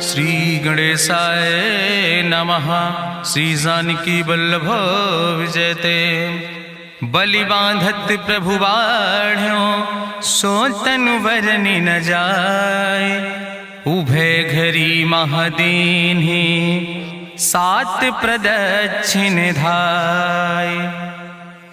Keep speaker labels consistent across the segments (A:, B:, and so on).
A: श्री गणेशाय नमः। श्री जानकी वल्लभ विजयते। बलि बांधत प्रभु बाढ़ो सो तनु बरनि न जाय। उभय घरी महादीन्हि सात प्रदक्षिण धाय।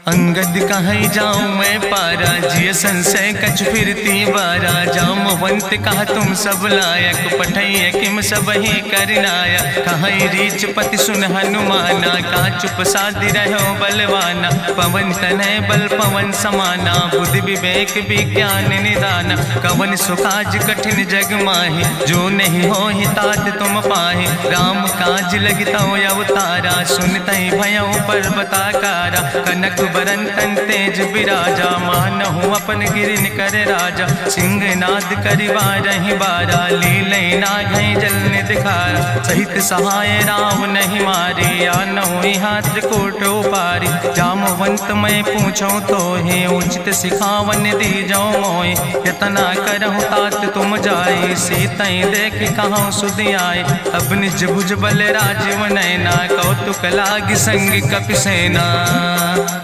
A: अंगद कहीं जाऊं मैं पारा जिय संशय कछ फिरती बारा। जामवंत कहा तुम सब लायक पठैय किम सब ही करनाया। कहीं रीच पति सुन हनुमाना कहा चुप साधि रहो बलवाना। पवन तनय बल पवन समाना बुद्धि विवेक विज्ञान निदाना। कवन सुकाज कठिन जग माहि जो नहीं हो ही तात तुम पाहि। राम काज लगता अवतारा सुनतहि भयो पर्वताकारा। कनक बरन तन तेज बिराजा मानहु अपन गिरिन कर राजा। सिंह नाद करिवा रही बारा लीलै नागै जल निधिखारा। सहित सहाय राम नहीं मारे आनहु यहाँ त्रिकोट उपारी। जामवंत मैं पूछो तो हे उचित सिखावन दी जाओ मोय। यतना करहु तात तुम जाए सीतई देख कहूँ सुधि आए। अब निज भुज बल राजीव नैना कौतुक लाग संग कपिसेना।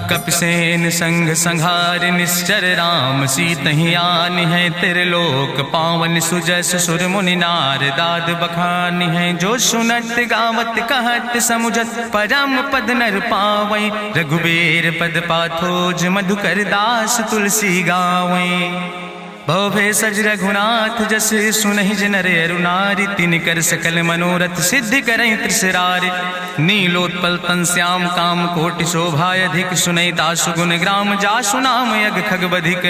A: कपिसेन संग संहार निश्चर राम सीतहि आनि है त्रिलोक पावन। सुजस सुर मुनि नार दाद बखानि है। जो सुनत गावत कहत समुझत परम पद नर पावै। रघुबीर पद पाथोज मधुकर दास तुलसी गावै। भवे सज रघुनाथ जस सुनहि जनर अरुनारि। तिन कर सकल मनोरथ सिद्धि करहि त्रिसरारि। नीलोत्पल तन श्याम काम कोटि शोभाय अधिक। सुनहि दासु गुण ग्राम जासु नाम यज्ञ खग बधिक।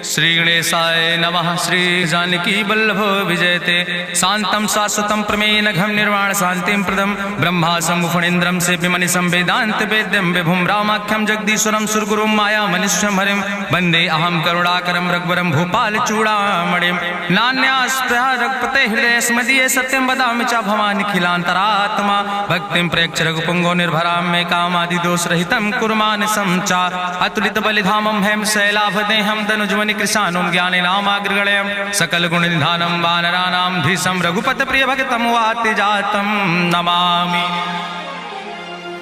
A: श्री गणेशाय नमः। श्री जानकी वल्लभ विजयते। शांतं शाश्वतं प्रमेयन घम निर्वाण शांतिं प्रदम। ब्रह्मा शंभुफणीन्द्रं सेव्यमणि संवेदांत वेद्यं विभुं रामाख्यं जगदीश्वरं सुरगुरुं माया मनीश्वरं हरिं। वंदे अहं करुणाकरं रघुवरं भूपाल चूड़ामणिं। नान्यास्पृहा रघुपते हृदय स्मदीये सत्यं वदामि च भवानिखिलान्तरात्मा। भक्तिं प्रयच्छ रघुपुंगो निर्भरां मे कामादि दोष रहितं कुर्मान् संचार। अतुलित बलिधामं हेम शैलाभदेहं तनुजवनि कृशानुं ज्ञानेनामाग्रगण्यं। सकल गुण निधानं वानराणां धीशं रघुपत प्रिय भक्तं वाति जातं नमामि।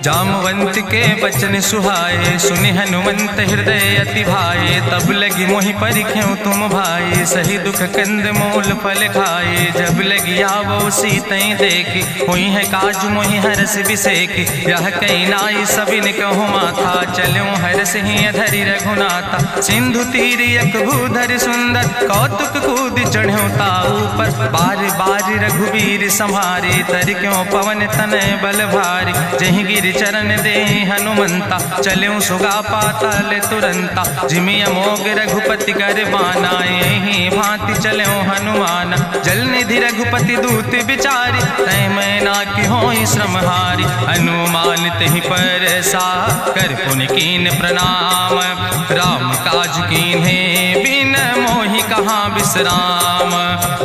A: जामवंत के बचन सुहाए सुनि हनुमंत हृदय अति भाए। तब लगी मोहि परिख्यों तुम भाई सही दुख कंद मूल फल खाए। जब लगी आवो सीतई देखी हुई है काज मोहि हरस बिसेकी। यह कई नाई सबिन कहूँ माथा चलो हरस ही अधरि रघुनाथा। सिंधु तीर यक भूधर सुंदर कौतुक कूद चढ़्यो ताऊ पर। बार बार रघुबीर संहारे तर क्यों पवन तनय बल भारी। जहि गिर चरण दे हनुमंता चल्यों सुगा पाताल तुरंता। जिमि अमोघ रघुपति कर बाना यही भांति चल्यों हनुमान। जल निधि रघुपति दूत बिचारी तय मैं ना कि होई श्रम हारी। हनुमान तहि पर सा कर पुनि कीन प्रणाम। राम काज कीन्हे बिन मोहि कहाँ विश्राम।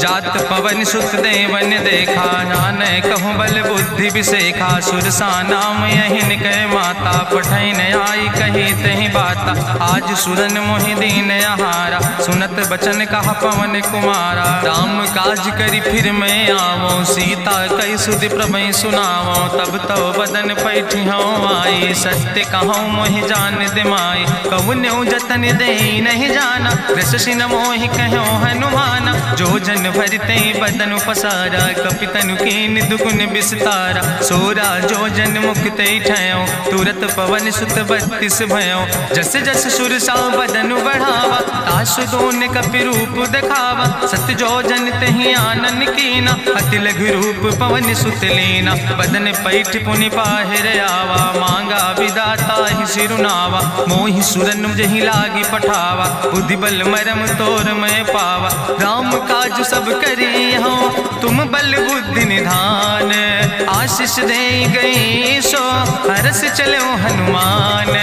A: जात पवन सुत देवन देखा नानय कहूँ बल बुद्धि विसेखा। सुरसा नाम यही निकय माता पठैन आई कही तहि बाता। आज सुरन मोहि दीन आहारा सुनत बचन कहा पवन कुमारा। राम काज करी फिर मैं आवो सीता कई सुधि प्रभु सुनावो। तब तो बदन पैठी हूँ आई सत्य कहूँ मोहि जान दिमाई। कहुन्यु जतन दे नहीं जाना कृषि न मोहि कहो हनुमाना। जो जन भरते बदन पसारा कपितनु कीन दुगुन विस्तारा। सोरा जो जन मुक्त ठयो तुरत पवन सुत 32 भयो। जस जस सुरसा बदन बढ़ावा तासु दोन कपि रूप दिखावा। सत जो जन तहि आनन कीना अति लघु रूप पवन सुत लीना। बदन पैठ पुनि पाहिर आवा मांगा विदाता ही सिरुनावा। मोहि सुरन जहि लागी पठावा बुद्धि बल मरम तोर मैं पावा। राम काज सब करी हो तुम बल बुद्धि निधान। आशीष दे गई सो हरस चलो हनुमान।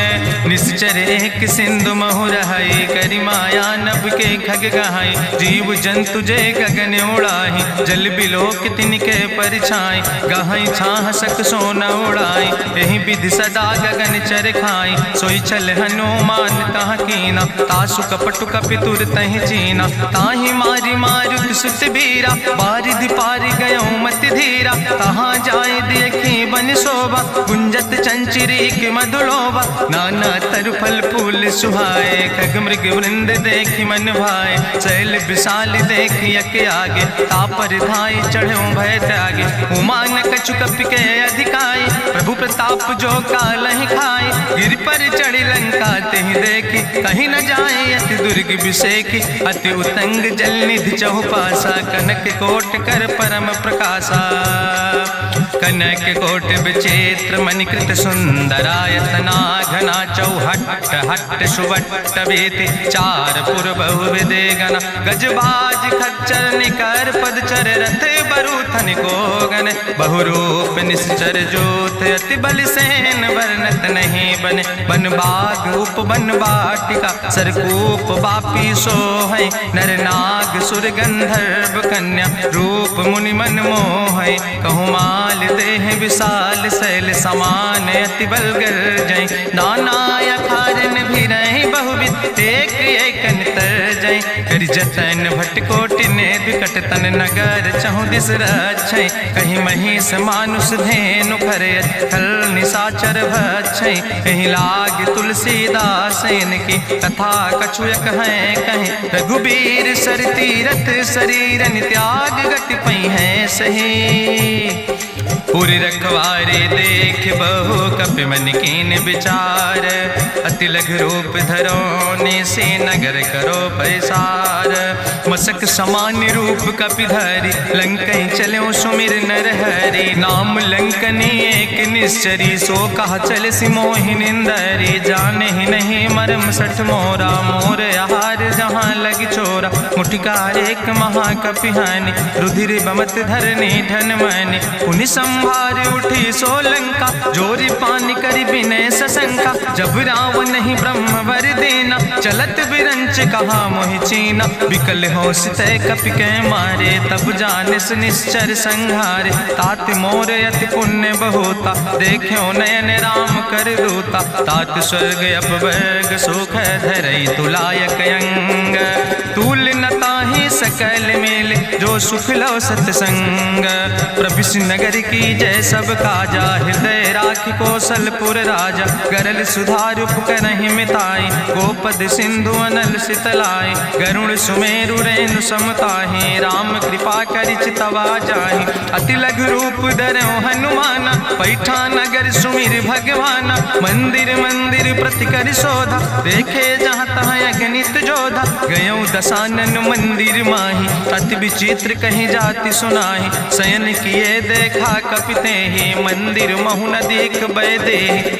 A: निश्चर एक सिंधु महु रहाई, करी माया नभ के खग गहाई। जीव जंतु जे गगन उड़ाही, जल बिलोक तिनके परिछाई। गहाई छाह सक सोन उड़ाई, यही विधि सदा गगन चर खाई। सोई चल हनुमान तह कीना, तासु कपटु कपितुर तहि चीना। ताहि मारी मारुत सुत बीरा, बारिधि पारि गयो मति धीरा। तहाँ जाय देखी बन शोभा, गुंजत चंचिरी के मधुलोभा। नाना तरु फल फूल सुहाए, खग मृग वृंद देखी मन भाए। शैल विशाल देखी यके आगे, तापर धाई चढ़ो भय त्यागे। उमान कछु कपि के अधिकाई, प्रभु प्रताप जो कालहि खाई। गिर पर चढ़ी लंका तेहि देखी, कहीं न जाए अति दुर्ग विषेकी। अति उतंग जल निधि चहुपासा, कनक कोट कर परम प्रकाशा। कनक कोट विचित्र मणिकृत सुंदरायतना, घना चौहट्ट हट्ट सुवट्ट बेति। चार पुर बहु विदेगना, गजबाज खच्चर निकर पदचर। रथ बरूथन को गन, बहुरूप निश्चर जोत। अति बल सेन वर्णत नहीं बने, बन बाग उप बन बाटिका। सरकूप बापी सोहै, नर नाग सुर गंधर्व कन्या। रूप मुनि मन मोहै, कहूँ माल देह विशाल। शैल समान अति बल गर्जै, नाना अखारन भी रही बहुविध। एक एकन तर जै, करि जतन भटकोटि ने विकट तन। नगर चहु दिस रक्षै, कहीं महिष मानुष धेनु खरय। खल निशाचर भक्षै, कहीं लाग तुलसीदास इनकी। कथा कछुयक है कहीं, रघुबीर सर तीरथ शरीरन त्याग। गति पई है सही, पूरी रखवारे देख बहु कपि मन कीन विचार। अति लघु रूप धरो ने से नगर करो पैसार। मसक समान रूप कपि धरि, लंकई चलो सुमिर नर हरि। नाम लंकनी एक निश्चरी, सो कहा चल सि मोहि निंदरी। जाने ही नहीं मरम सठ मोरा, मोर आहार जहाँ लग चोरा। मुटिका एक महाकपि हानि, रुधिर बमत धरनी धन मनि। पुनि संभार उठी सोलंका, जोरी पानी करी विनय सशंका। जब रावण नहीं ब्रह्म वर देना, चलत विरंच कहा मोहि चीना। विकल हो सितय कपि के मारे, तब जानिस निश्चर संहारे। तात मोर अति पुण्य बहुता, देखो नयन राम कर दूता। तात स्वर्ग अपवर्ग सुख धरई, तुलायक अंग। तूल न ताहि सकल मेल, जो सुख लो सतसंग। प्रभिस नगर की जय सब काजा, हृदय राखि कौशलपुर राजा। गरल सुधार उपकरहि मिताई, गोपद सिंधु अनल सितलाई। गरुण सुमेरु रेणु समताहि, राम कृपा करि चितवा जाहि। अति लघु रूप धरौ हनुमाना, पैठा नगर सुमिर भगवाना। मंदिर मंदिर प्रति करि शोधा, देखे जहाँ तहाँ अगणित जोधा। गयो दसानन मंदिर माही, अति विचित्र कहीं जाति सुनाही। शयन किए देखा कपिते ही, मंदिर महु न देख बैदे।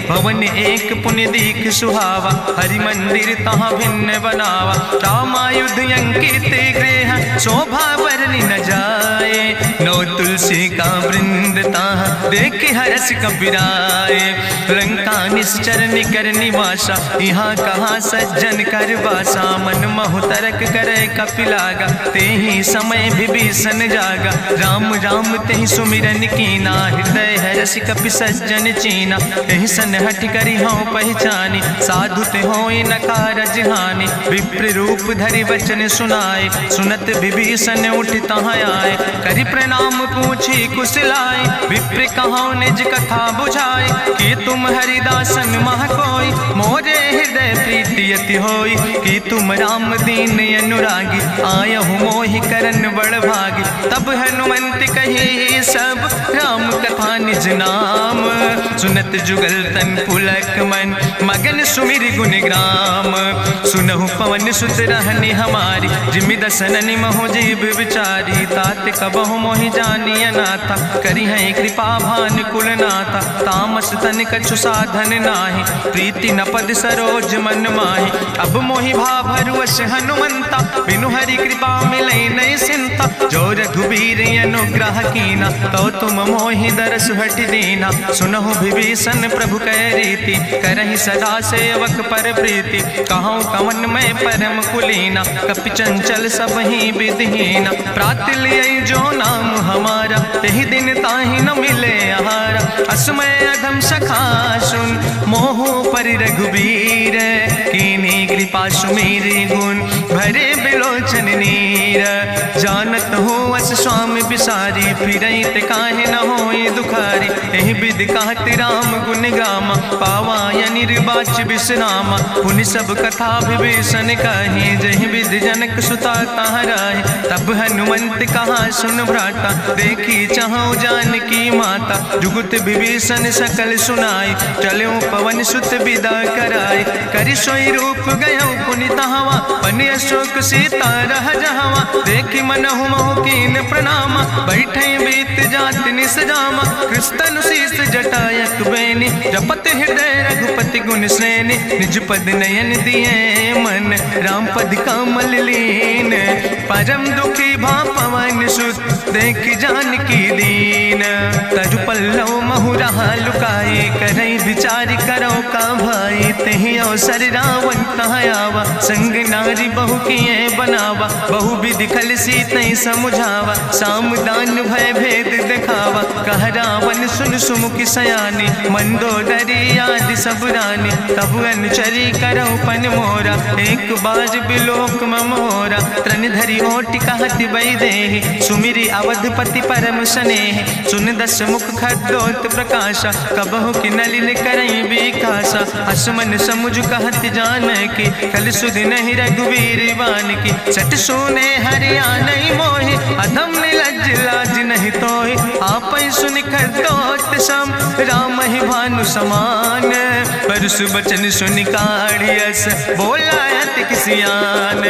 A: भवन एक पुण्य दीख सुहावा, हरि मंदिर तहाँ भिन्न बनावा। रामायुध अंकित गृह, शोभा बरनी न जाए। नौ तुलसी का वृंद तहाँ देख हरस कबीराए। लंका निश्चर निकर निवासा, यहाँ कहाँ सज्जन कर बासा। मन महु तरक करे कपिलागा, तेहि समय विभीषण जागा। राम राम तेहि सुमिरन कीना, हृदय हरसि कपि सज्जन चीना। एहि सन हट करि हऊँ पहचानी, साधु ते होई न कारज हानि। विप्र रूप धरि वचन सुनाए, सुनत विभीषण उठ तहाँ आए। करि प्रणाम पूछी कुशलाए, विप्र कहौं निज कथा बुझाए। कि तुम हरिदासन मह कोई, मोरे हृदय प्रीति अति होई। कि तुम राम दीन अनुरागी, आयहु मोहि करन बड़ भागी। तब हनुमंत कही सब, राम कथा निज नाम। सुनत जुगल तन पुलक मन, मगन सुमिर गुण ग्राम। सुनहु पवन सुत रहनी हमारी, जिमि दसननि महु जीव विचारी। तात कबहु मोहि जानिय नाथा, करि हैं कृपा भान कुल नाथा। तामस तन कछु साधन नाही, प्रीति न पद सरोज मन माही। अब मोहि भाभरुवश हनुमंता, बिनु हरि कृपा मिलै नहीं सिंता। जो रघुबीर अनुग्रह कीना, तो तुम मोहि दरस हट दीना। सुनहु विभीषण प्रभु कै रीति, करहि सदा सेवक पर प्रीति। कहूँ कवन में परम कुलीना, कपि चंचल सब ही विधिहीना। प्रात लिये जो नाम हमारा, यही दिन ताहि न मिले आहारा। असमय अधम सखा सुन, मोहु पर रघुबीर। कीन्ही कृपा सुमेरि गुण, भरे बिलोचन नीर। जानत हो अस स्वामी बिसारी, फिरहि ते काहे न होई दुखारी। एहि विधि कहत राम गुण गामा, पावाय निर्वाच विश्रामा। पुनि सब कथा विभीषण कही, जहि विधि जनक सुता तहराहि। तब हनुमंत कहा सुन भ्राता, देखी चाहु जानकी माता। जुगुत विभीषण सकल सुनाई, चलो पवन सुत विदा कराई। करि सोई रूप गयो पुनि तहवा, बनि अशोक सीता रह जहवा। देखि मनहु महु कीन प्रणामा, बैठे बीत जात निस जामा। कृष्ण शीस जटायक बेनी, जपत हृदय रघुपति गुण श्रेणी। निज पद नयन दिए मन, राम पद कमल लीन। परम दुखी भा पवन सुत, देख जानकी दीन। तरु पल्लव महु रहा लुकाए, करई विचार करो का भाई। तेहि अवसर रावण तहाँ आवा, संग नारी बहु किए बनावा। बहु विधि खल सीतहि समुझावा, साम दान भय भेद दिखावा। कह रावण सुन सुमुखी सयानी, मंदोदरी आदि सब रानी। तब अनुचरी करो पन मोरा, एक बार बिलोक ममोरा। तृण धरि ओटि कहत वैदेही, सुमिरि अवधपति परम स्नेह। सुन दस मुख खद्योत प्रकाशा, कबहु कि नलिन करई विकासा। असमन समुझ कहत जानकी, कल सुधि नहीं रघुवीर बान की। सट सुने हरियाणई मोहि, अधम निलज्ज लाज नहीं तोहि। आपै सुनि खद्योत सम, राम ही भानु समान। परसु बचन सुनि काढ़ियस, बोला अति किसियान।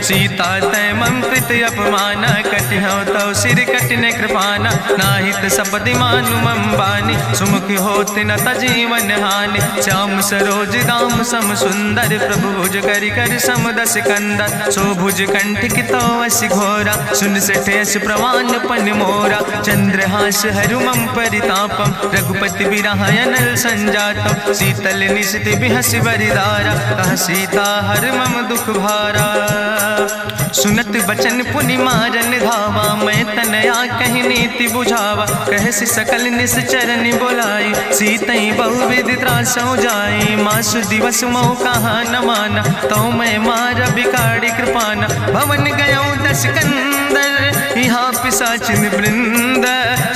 A: सीता तै मम कृत अपमाना, कटिहौ तव सिर कटिन कृपाना। नाहित सपदि मानु मम बानी, सुमुख होत न तजीवन हानि। श्याम सरोज दाम सम सुंदर, प्रभु भुज करि कर सम दस कंदर। सो भुज कंठ कितो अस घोरा, सुन सेठे अस प्रवान पन मोरा। चंद्रहास हरु मम परितापम, रघुपति बिरह अनल संजातम। शीतल निशित बिहस बरिदारा, कह सीता हर मम दुख भारा। सुनत बचन पुनि मारन धावा, मैं तनया कहि नीति बुझावा। कहसि सकल निश्चरन बोलाई, सीतई बहुविधि त्रासौ जाई। मासु दिवस मोह कहा न माना, तो मैं मार बिकाड़ी कृपाना। भवन गयो दस कंदर, यहाँ पिशाचिन वृंद।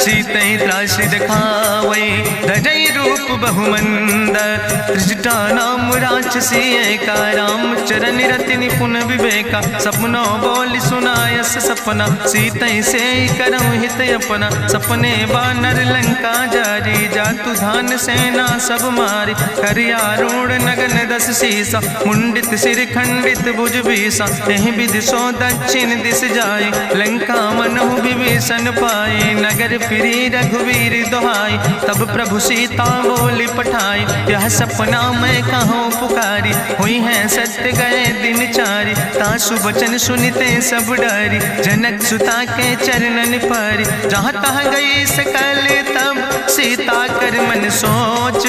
A: सीतई त्रास दिखावै, धजई रूप बहुमंद। त्रिजटा नाम राक्षसी एका, राम चरण रति निपुण विवेका। सपनो बोल सुनायस सपना, सीतई से करऊँ हित अपना। सपने बानर लंका जारी, जातु धान सेना सब मारी। करियारूढ़ नगन दस सीसा, मुंडित सिर खंडित भुज बीसा। एहि विधि सो दक्षिण दिस जाए, लंका मनहु विभीषण पाए। नगर फिरी रघुवीर दोहाई, तब प्रभु सीता बोली पठाई। यह सपना मैं कहूँ पुकारी, हुई है सत्य गए दिन चारी। तासु बचन सुनिते सब डरी, जनक सुता के चरणन परी। जहाँ तहाँ गई सकल तब, सीता कर मन सोच।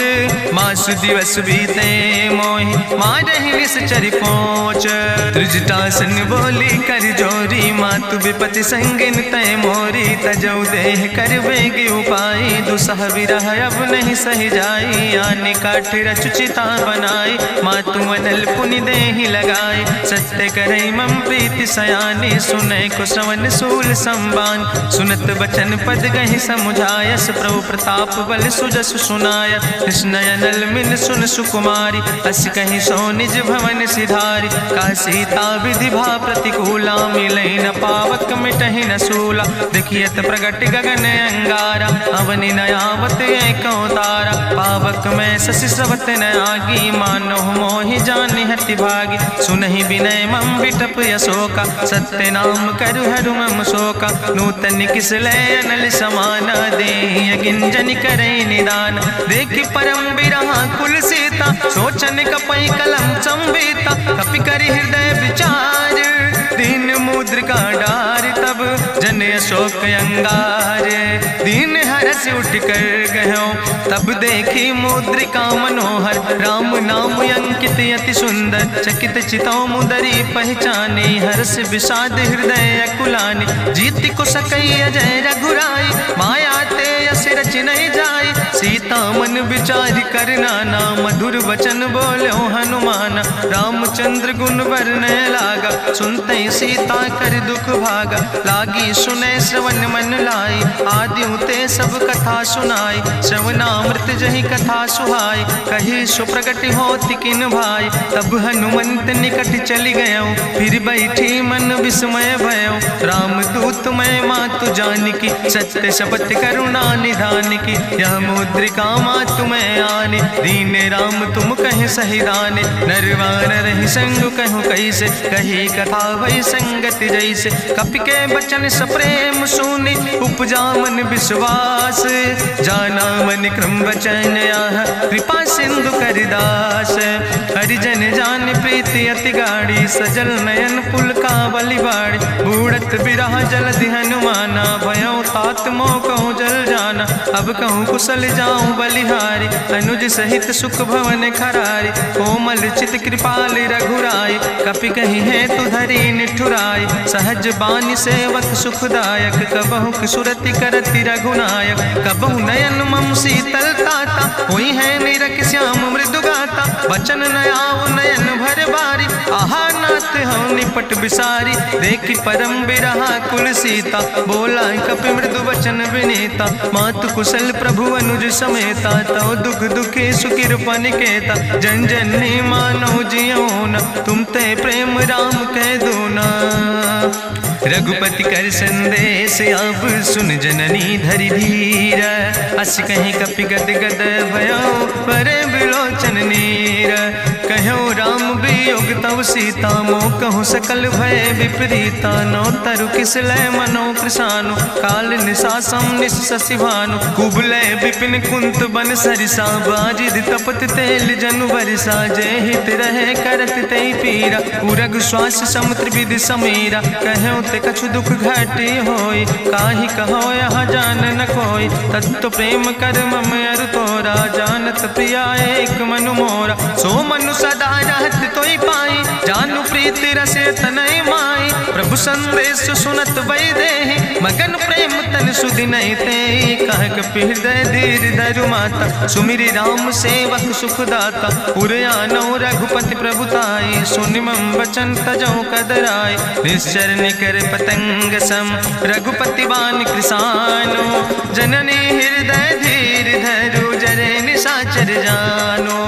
A: मासु दिवस बीते मोहि, मारहि निश्चर पहुँच। त्रिजटासन बोली कर जोरी, मातु विपति संगिन तय मोरी। तजौ देह कर बेग उपाय, दुसह विरह अब नहीं सही जाई। आने काठ रचुचिता बनाई, मातु अनल पुनि देहि लगाई। सत्य करई मम प्रीति सयानी, सुनै को श्रवण सूल संबान। सुनत बचन पद गहि समुझायस, प्रभु प्रताप बल सुजस सुनाय। कृष्ण अनल मिन सुन सुकुमारी, अस कहि सो निज भवन सिधारी। का सीता विधि भा प्रतिकूला, मिलै न पावक मिटहि न सूला। देखियत प्रगट गगन अंगारा, अवनि न आवत एको तारा। पावक में शशि स्रवत न आगी, मानो मोहि जानि हति भागी। सुनहि विनय मम विटप यशोका, सत्य नाम करु हरु मम शोका। नूतन किस लय अनल समाना, देहि गिंजन करई निदान। देखि परम बिरहा कुल सीता, सोचन कपई कलम संवेता। कपि करि हृदय विचार, दीन मुद्रिका डार। तब जन अशोक अंगार, दीन हरस उठ कर गयो, तब देखी मुद्रिका मनोहर, राम नाम अंकित अति सुंदर, चकित चितौ मुदरी पहचानी, हर्ष विषाद हृदय अकुलानी, जीत को सकई अजय रघुराई, माया ते यस रच नहीं जाई, सीता मन विचार करना ना, मधुर वचन बोलो हनुमान, रामचंद्र गुण वर्णय लागा, सुनते सीता कर दुख भागा, लागी सुने श्रवण मन लाई, आदि ते सब कथा सुनाई, श्रवणामृत जहि कथा सुहाई, कही सुप्रगट होति किन भाई, तब हनुमंत निकट चली गयो, फिर बैठी मन विस्मय भयो, राम दूत मैं मातु जानकी, सत्य शपथ करुणा निधान की, यह मुद्रिका मातु मैं आने, दीन राम तुम कहे सही दाने, नरवान रही संग कहूँ कैसे, कही कथा वही संगत जैसे, कपि के बचन सप्रेम सुनी, उपजा मन विश्वास, जाना मन क्रम वचन आह, कृपा सिंधु करिदास, हरिजन जान प्रीति अति गाड़ी, सजल नयन पुलकावली बाड़ी, बूढ़त बिरह जलधि हनुमाना, भयो तात मोह कहूँ जल जाना, अब कहूँ कुशल जाऊँ बलिहारी, अनुज सहित सुख भवन खरारी, कोमल चित कृपाल रघुराई, कपि कही है तु धरी निठुराई, सहज बानी सेवक सुखदायक, कबहु सुरति करति रघुनायक, कबहु नयन मम शीतल ताता, हुई है निरख श्याम मृदु गाता, वचन नयाव नयन भर बारी, आहा नाथ हम निपट बिसारी, देखी परम बिरहा कुल सीता, बोला कपि मृदु वचन विनीता, मातु कुशल प्रभु अनुज समेता, तव दुख दुखी सुकृपा निकेता, जन जननी मानो जियो न, तुम ते प्रेम राम कह दो ना, रघुपति कर संदेश अब सुन जननी धरि धीर, अस कहीं कपि गद गद भयो परे बिलोचन नीर, कहो राम वियोग तव सीता, मोह कहूँ सकल भय विपरीता, नौ तरु किस लय मनो कृषानु, काल निशासम निशि भानु, कुबलय विपिन कुंत बन सरिसा, बाजिद तपत तेल जनु बरिसा, जय हित रहे करत ते पीरा, उरग श्वास समुद्र विधि समीरा, कहो ते कछु दुख घटी होई, काहि कहो यहाँ जान न कोई, तत्व प्रेम कर मम अरु तोरा, जानत प्रिया एक मनु मोरा, सो मनु सदा रहत तोई पाई, जानु प्रीति रसे तनय माई, प्रभु संदेश सुनत वै देहि, मगन प्रेम तन सुधि नहीं ते, कह कपि हृदय धीर धरु माता, सुमिरि राम सेवक सुखदाता, उरयानौ रघुपति प्रभुताई, सुनि मम वचन तजौ कदराई, निश्चर निकर पतंग सम, रघुपति बान कृसानो, जननी हृदय धीर धरु जरे निशाचर जानो,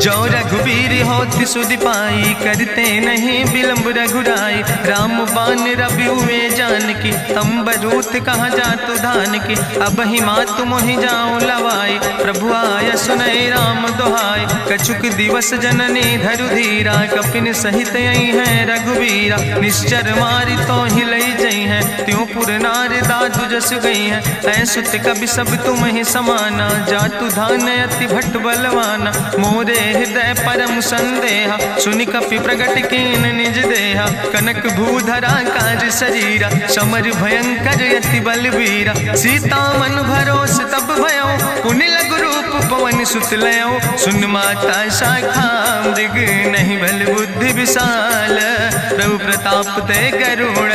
A: जो रघुबीर होति सुधि पाई, करते नहीं विलंब रघुराई, राम बान रवि हुए जानकी, तंबरूथ कहाँ जातु धान की, अब ही मातु मोहि जाऊँ लवाई, प्रभु आय सुनय राम दुहाई, कछुक दिवस जननी धरु धीरा, कपिन सहित यही है रघुबीरा, निश्चर मारी तो ही लई जई है, त्यों पुर नार दादु जस गई है, ऐसुत कवि सब तुम ही समाना, जातु धान अति भट्ट बलवाना, मोरे हृदय परम संदेहा, सुनि कपि प्रगट कीन निज देहा, कनक भूधरा काज शरीरा, समर भयंकर अति बलवीरा, सीता मन भरोस तब भयो, पुनि लघु रूप पवन सुत लयो, सुन माता शाखा मृग नहीं बल बुद्धि विशाल, प्रभु प्रताप ते गरुड़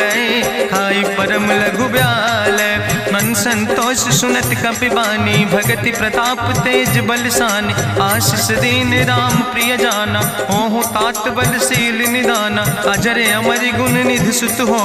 A: खाई परम लघु ब्याल, मन संतोष सुनत कपि बानी, भगति प्रताप तेज बलसानी, आशीष दीन राम प्रिय जाना, हो तात बलशील निदाना, अजर अमर गुण निधि सुत हो,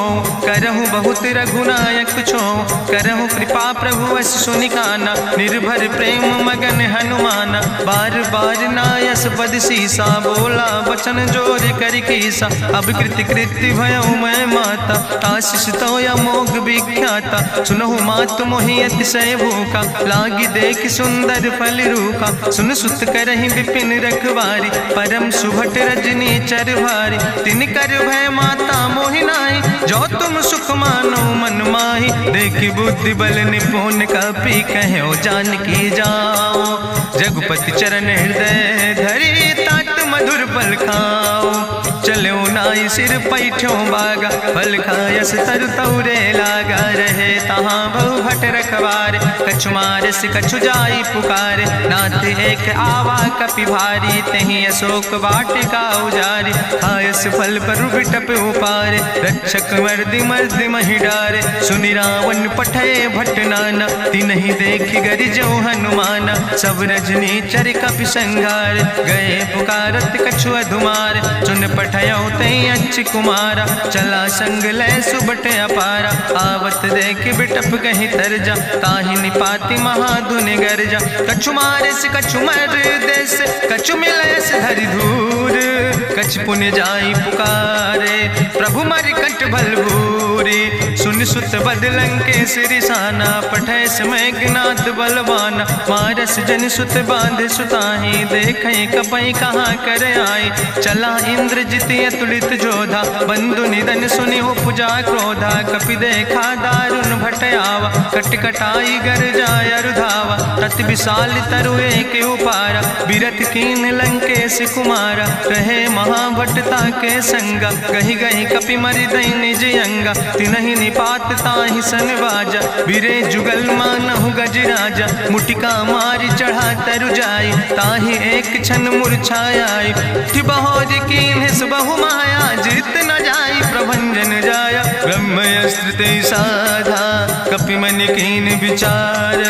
A: करहु बहुत रघुनायक छो, करहु कृपा प्रभु वश सुनिकाना, निर्भर प्रेम मगन हनुमाना, बार बार नायस पद सीसा, बोला वचन जोर कर कीसा, अब कृति कृति भयो मैं माता, आशीष तो अमोघ विख्याता, सुनहु मातु मोहि अतिशय भूखा, लागी देख सुंदर फल रूखा, सुन सुत करहि विपिन रखवारी, परम सुभट रजनी चर भारी, तिन कर भय माता मोहि नाहि, जो तुम सुख मानो मन माहि, देखि बुद्धि बल निपुण कपि कहो जानकी जाओ, रघुपति चरण हृदय धरि तात मधुर पल खाओ, चलो नाई सिर पैठ्यों बागा, फल खायस तरु तौरे लागा। रहे तहाँ बहु भट रखवारे, कछु मारस कछु जाई पुकारे। नाथ एक आवा कपि भारी, तहीं अशोक वाटिका उजारी। खायस फल पर बिटप उपारे, रक्षक मर्दि मर्दि महि डारे। सुनि रावण पठय भट नाना, तिन्हि देखि गरिजो हनुमाना। सब रजनी चर कपि संघार, गए पुकारत कछु अधुमार। चुन पठयो तई अच्छ कुमारा, चला संग लय सुबट अपारा। आवत देख बिटप कहीं तरजा, ताहि निपाति महाधुनि गर्जा। कछु मारस कछु मर देस, कछु मिलयस धरि धूर। कछ पुण्य जाई पुकारे, प्रभु मरि कंठ भल भूरी। सुन सुत बदलंके सिरिसाना, पठय समय ज्ञात बलवाना। मारस जन सुत बांध सुताही, देखे कपई कहाँ कर आई। चला इंद्रजित अतुलित जोधा, बंधु निधन सुनि उपजा क्रोधा। कपि देखा दारुण भट आवा, कट कटाई गर जाय रुधावा। तत विशाल तरु एक उपारा, बिरथ कीन लंकेश कुमारा। रहे महाभटता के संगा, गही गही कपि मरि दई निज अंगा। तिन्हि निपात ताहि सन बाजा, बिरे जुगल मानहु गजराजा। मुटिका मारि चढ़ा तरु जाई, ताहि एक क्षण मूर्छाई। बहोर कीन बहु माया, जीत न जाई प्रभंजन जाया। ब्रह्मस्त्र ते साधा, कपि मन कीन विचार।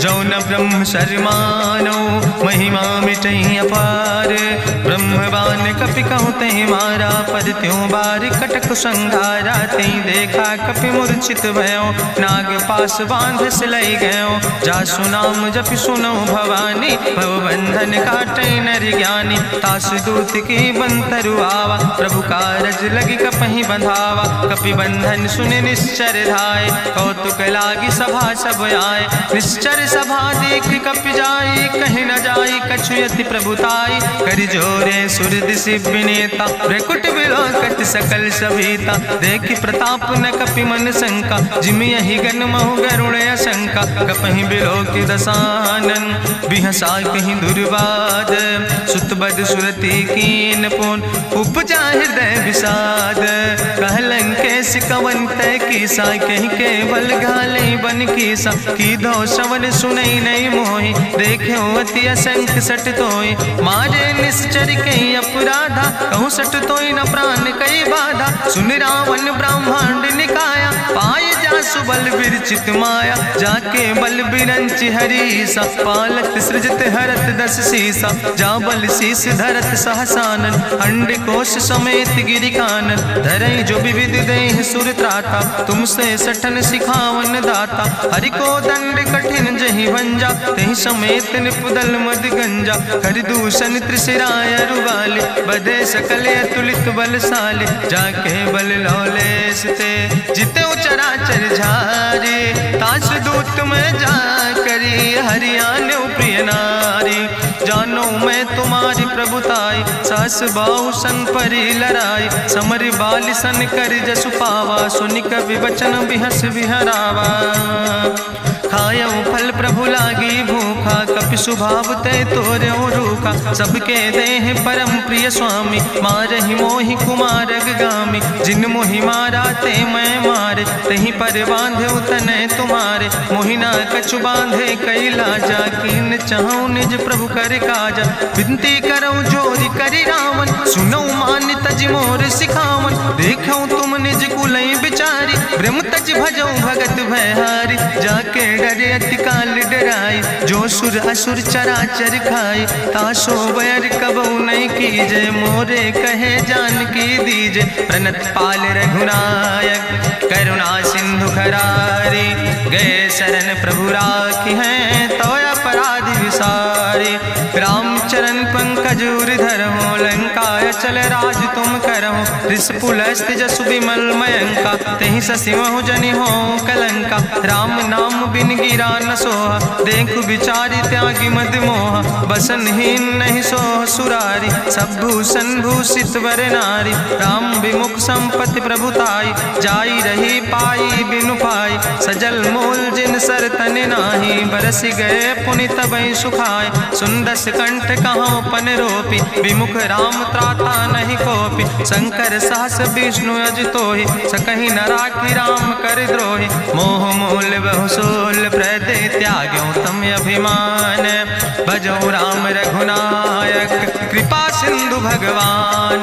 A: जौन ब्रह्म शर्मानो, महिमा मिटई अपार। ब्रह्मवान कपि कहु तहि मारा, पद त्यों बार कटक संघारा। तई देखा कपि मूर्छित भयो, नाग पास बांध सिलई गयो। जासु नाम जपि सुनो भवानी, भव बंधन काटै नर ज्ञानी। तास दूत की बंतरु आवा, प्रभु कारज लगी कपहि बंधावा। कपि बंधन सुनि निश्चर धाय, कौतुक लागी सभा सब आए। निश्चर सभा देख कपि जाई, कहीं न जाई कछु यति प्रभुताई। करि जोरे सुर दिसि विनेता, ब्रकुट विलोकत सकल सभीता। देखि प्रताप न कपि मन शंका, जिमि यहि गन महु गरुण असंका। कपहि बिलोकि दसानन, बिहसा कहीं दुर्वाद। सुत बद सुरति कीन पुन, उपजा हृदय विषाद। कहलंकेश कवन तय कीसा, कहीं केवल घाले बन कीसा। की दो श्रवण सुनई नहीं मोहि, देखे अति असंख्य सट तोय। मारे निश्चर कई अपराधा, कहूँ सट तोय न प्राण कई बाधा। सुन रावण ब्रह्मांड निकाया, पाय जासु बल विरचित माया। जाके बल बिरंचि हरीसा, पालत सृजत हरत दस सीसा। जा बल शीस धरत सहसानन, अंड कोश समेत गिरि कानन। धरई जो विविध देह सुर त्राता, तुमसे सठन सिखावन दाता। हरि को दंड कठिन जहि भंजा, तहि समेत निपुदल मद गंजा। कर दूषण त्रिशिराय रुवाले, बधे सकल अतुलित बलशाले। जाके बल लौलेस ते, जिते चराचर झारे। तास दूत में जा करी, हरियाणा प्रिय नारी। जानो मैं तुम्हारी प्रभुताई, सास बाहु सन परी लड़ाई। समर बाल सन कर जसु पावा, सुनि कवि वचन बिहस विहरावा। खायो फल प्रभु लागी भूखा, कपि स्वभाव तय तोर्यो रूखा। सबके देह परम प्रिय स्वामी, मारहि मोहि कुमारग गामी। जिन मोहि मारा ते मैं मारे, तहीं पर बांधे तनय तुम्हारे। मोहिना कछु बांधे कई लाजा, कीन चाहूं निज प्रभु कर काजा। विनती करऊं जोरि करि रावण, सुनऊ मान तज मोर सिखावन। देखऊं तुम निज कुलई बिचारी, ब्रह्म तज भजऊं भगत भयहारी। जाके डरे अति काल डराई, जो सुर असुर चराचर खाई। तासो बैर कबऊ नहीं कीजे, मोरे कहे जान की दीजे। प्रणत पाल रघुनायक, करुणा सिंधु खरारी। गए शरण प्रभु राखी हैं, तो अपराध विसारी। रामचरण पंकज उर धरहु, लंकाय चल राज तुम करहु। त्रिशूलस्थ जसु विमल मयंका, तेहि ससिमहु जनि हो कलंका। राम नाम बिन गिरा न सोहा, देखु विचारि त्यागी मद मोहा। बसनहीन नहीं सोह सुरारी, सब भूषण भूषित वर नारी। राम विमुख संपत्ति प्रभुताई, जाई रही पाई बिनु पाई। सजल मोल जिन सर तन नाही, बरस गए पुनि तबहि सुखाए। सुंदस कंठ कहाँ पन रोपी, विमुख राम त्राता नहीं कोपी। शंकर सहस विष्णु अजितोहि, सकहि न राखि राम कर द्रोहि। मोह मूल बहु सोल प्रदे, त्याग्यों तम अभिमान। भजौ राम रघुनायक, कृपा सिंधु भगवान।